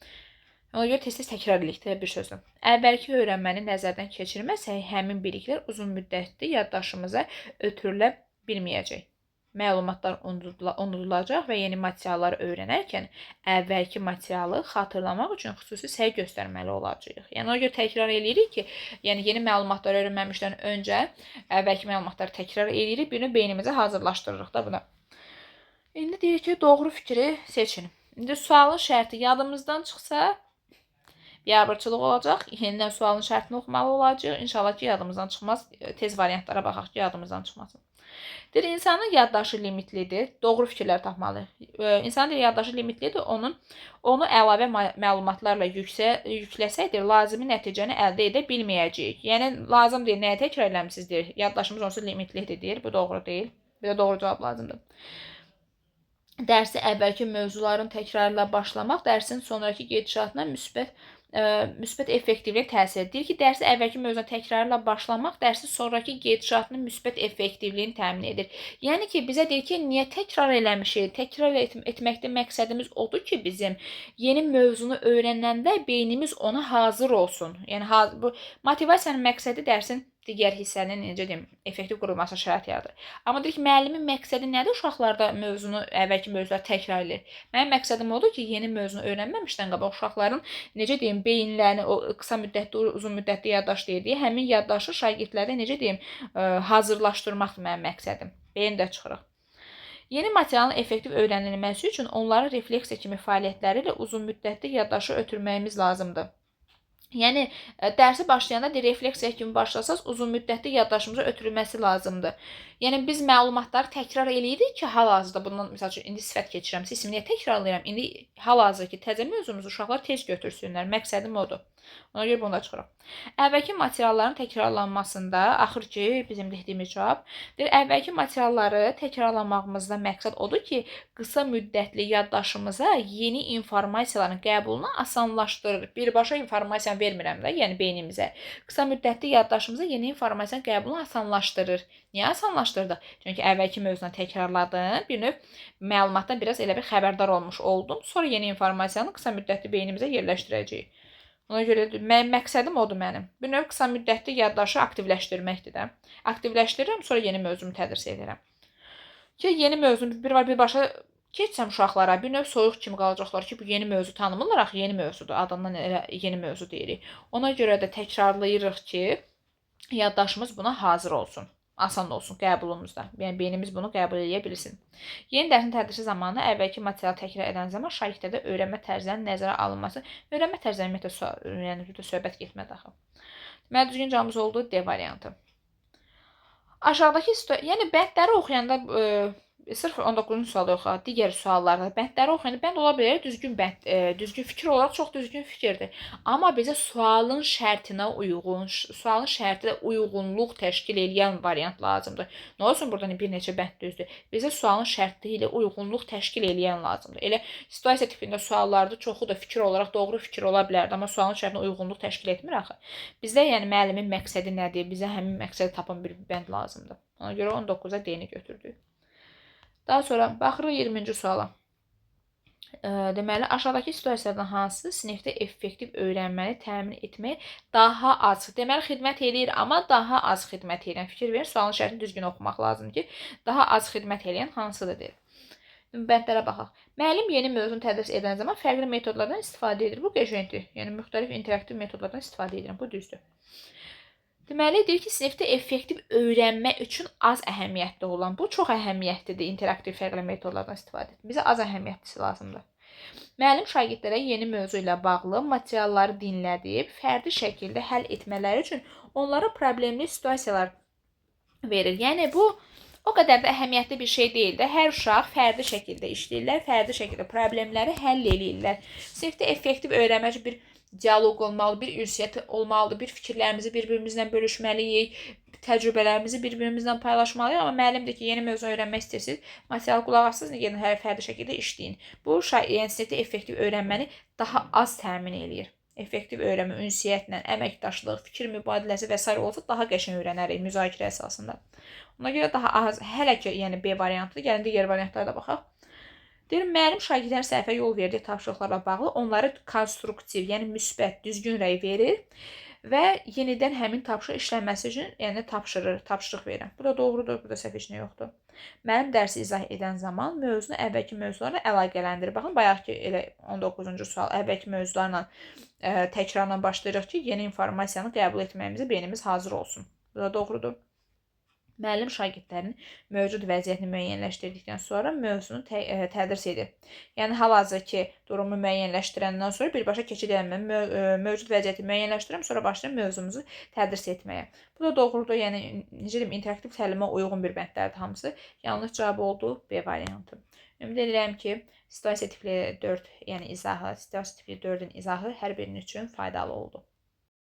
Ona görə tez-tez təkrar edirik bir sözlə. Əvvəlki öyrənməni nəzərdən keçirməsək, həmin biliklər uzun müddətli yaddaşımıza ötürülə bilməyəcək. məlumatlar unudulacaq və yeni materialları öyrənərkən əvvəlki materialı xatırlamaq üçün xüsusi səy göstərməli olacağıq. Yəni ona görə təkrar eləyirik ki, yəni yeni məlumatları öyrənməmişdən öncə əvvəlki məlumatları təkrar eləyirik, birini beynimizə hazırlaşdırırıq da buna. İndi deyir ki, doğru fikri seçin. İndi sualın şərti yadımızdan çıxsa biabırçılıq olacaq. Yenidən sualın şərtini oxumalı olacaq. İnşallah ki, yadımızdan çıxmaz. Tez variantlara baxaq ki, yadımızdan çıxmasın. Deyir, insanın yaddaşı limitlidir. Doğru fikirlər tapmalıyıq. İnsanın yaddaşı limitlidir. Onu əlavə məlumatlarla yükləsəkdir, lazımi nəticəni əldə edə bilməyəcəyik. Yəni, lazım deyil, nəyə təkrar eləmişsiniz deyir. Yaddaşımız onsuz limitlidir deyir. Bu doğru deyil. Bir də doğru cavab lazımdır. Dərsi əvvəlki mövzuların təkrarı ilə başlamaq dərsin sonraki gedişatına müsbət effektivliyə təsir edir ki, dərsi əvvəlki mövzuna təkrarı ilə başlamaq dərsin sonraki gedişatının müsbət effektivliyini təmin edir. Yəni ki, bizə deyir ki, niyə təkrar eləmişik? Təkrar etməkdə məqsədimiz odur ki, bizim yeni mövzunu öyrənəndə beynimiz ona hazır olsun. Yəni, bu motivasiyanın məqsədi dərsin digər hissənin, necə deyim, effektiv qurulmasına şərait yaradır. Amma deyir ki, müəllimin məqsədi nədir uşaqlarda əvvəlki mövzuları təkrar edir? Mənim məqsədim odur ki, yeni mövzunu öyrənməmişdən qabaq uşaqların, necə deyim, beyinlərini, o qısa müddətli, uzun müddətli yaddaş deyildiyi, həmin yaddaşı şagirdlərdə, necə deyim, hazırlaşdırmaqdır mənim məqsədim. Beyin də çıxırıq. Yeni materialın effektiv öyrənilməsi üçün onların refleksiya kimi fəaliyyətləri ilə uzun müddətli yaddaşı ötürməyimiz lazımdır. Yəni, dərsi başlayanda refleksiya kimi başlasaz, uzun müddətli yaddaşımıza ötürülməsi lazımdır. Yəni, biz məlumatları təkrar eləyirik ki, hal-hazırda bundan, məsəl üçün, indi sifət keçirəm, sesimi niyə təkrarlayıram? İndi hal-hazırda ki, təzə mövzumuzu uşaqlar tez götürsünlər. Məqsədim odur. Ona görə bunda çıxırıq. Əvvəlki materialların təkrarlanmasında, axır ki, bizim dediyimiz cavab, əvvəlki materialları təkrarlamağımızda məqsəd odur ki, qısa müddətli yaddaşımıza yeni informasiyaların qəbulunu asanlaşdırır. Birbaşa informasiya vermirəm də, yəni beynimizə. Qısa müddətli yaddaşımıza yeni informasiyanın qəbulunu asanlaşdırır. Niyə asanlaşdırdı? Çünki əvvəlki mövzunu təkrarladım, bir növ məlumatdan biraz elə bir xəbərdar olmuş oldum. Sonra yeni informasiyanı qısa müddətli beynimizə yerləşdirəcəyik. Ona görə məqsədim odur mənim. Bir növ qısa müddətli yaddaşı aktivləşdirməkdir də. Aktivləşdirirəm, sonra yeni mövzumu tədris edirəm. Ki, yeni mövzunu birbaşa keçsəm uşaqlara, bir növ soyuq kimi qalacaqlar ki, bu yeni mövzu tanımırlar, axı yeni mövzudur. Adından elə yeni mövzu deyirik. Ona görə də təkrarlayırıq ki, yaddaşımız buna hazır olsun. Asan olsun qəbulumuzda. Yəni, beynimiz bunu qəbul edə bilsin. Yeni dərsin tədrisi zamanı əvvəlki materialı təkrar edən zaman şagirdlərdə öyrənmə tərzlərinin nəzərə alınması, öyrənmə tərzlərinin ümumiyyətlə söhbət getmədi axı. Deməli, düzgün cavabımız oldu D variantı. Aşağıdakı yəni bəndləri oxuyanda sırf 19-cu sualda yox, digər suallarda bəndləri oxuyanda bənd ola bilər, düzgün fikir olaraq çox düzgün fikirdir. Amma bizə sualın şərtinə uyğun, sualın şərtinə uyğunluq təşkil edən variant lazımdır. Nə olsun burada bir neçə bənd düzdür. Bizə sualın şərti ilə uyğunluq təşkil edən lazımdır. Elə situasiya tipində suallarda çoxu da fikir olaraq doğru fikir ola bilərdi, amma sualın şərtinə uyğunluq təşkil etmir axı. Bizdə yəni müəllimin məqsədi nədir? Bizə həmin məqsədi tapan bir bənd lazımdır. Ona görə 19-a D-ni götürdük. Daha sonra baxırıq 20-ci suala. Deməli, aşağıdakı situasiyalardan hansı sinifdə effektiv öyrənməni təmin etmək daha az, deməli, xidmət edir, amma daha az xidmət edən fikir verir. Sualın şərtini düzgün oxumaq lazımdır ki, daha az xidmət edən hansıdır deyir. Bəndlərə baxaq. Müəllim yeni mövzunu tədris edən zaman fərqli metodlardan istifadə edir. Bu qəşəngdir. Yəni, müxtəlif interaktiv metodlardan istifadə edirəm. Bu düzdür. Deməli, deyir ki, sinifdə effektiv öyrənmə üçün az əhəmiyyətli olan, bu çox əhəmiyyətlidir, interaktiv fərqli metodlardan istifadə edir. Bizə az əhəmiyyətlisi lazımdır. Müəllim şagirdlərə yeni mövzu ilə bağlı materialları dinlədib, fərdi şəkildə həll etmələri üçün onlara problemli situasiyalar verir. Yəni, bu o qədər də əhəmiyyətli bir şey deyil də. Hər uşaq fərdi şəkildə işləyirlər, fərdi şəkildə problemləri həll eləyirlər. Sinifdə effektiv öyrənmə üçün bir dialoq olmalı, bir ünsiyyət olmalıdır, bir fikirlərimizi bir-birimizlə bölüşməliyik, təcrübələrimizi bir-birimizlə paylaşmalıyıq. Amma müəllim deyir ki, yeni mövzu öyrənmək istəyirsiniz, material qulaq asırsınız, gəlin hər fərdi şəkildə işləyin. Bu, yəni sinifdə effektiv öyrənməni daha az təmin eləyir. Effektiv öyrənmə, ünsiyyətlə, əməkdaşlıq, fikir mübadiləsi və s. olsa daha qəşəng öyrənərik müzakirə əsasında. Ona görə daha az, hələ ki, yəni B variantıdır. Gəlin digər variantlara da baxaq. Deyir, müəllim şagirdlərin səhvə yol verdiyi tapşırıqlarla bağlı onları konstruktiv, yəni müsbət, düzgün rəy verir və yenidən həmin tapşırıq işlənməsi üçün, yəni tapşırıq verirəm. Bu da doğrudur, burada səhv heç nə yoxdur. Müəllim dərsi izah edən zaman mövzunu əvvəlki mövzularla əlaqələndirir. Baxın, bayaqki elə 19-cu sual əvvəlki mövzularla təkrarla başlayırıq ki, yeni informasiyanı qəbul etməyimizə beynimiz hazır olsun. Bu da doğrudur. Müəllim şagirdlərin mövcud vəziyyətini müəyyənləşdirdikdən sonra mövzunu tədris edir. Yəni, hal-hazırki durumu müəyyənləşdirəndən sonra birbaşa keçid edəməm. Mövcud vəziyyəti müəyyənləşdirirəm, sonra başlayıram mövzumuzu tədris etməyə. Bu da doğrudur, yəni, necə deyim, interaktiv təlimə uyğun bir bəndlərdir hamısı. Yanlış cavab oldu B variantı. Ümid edirəm ki, situasiya tipli 4, yəni izahı, situasiya tipli 4-ün izahı hər birinin üçün faydalı oldu.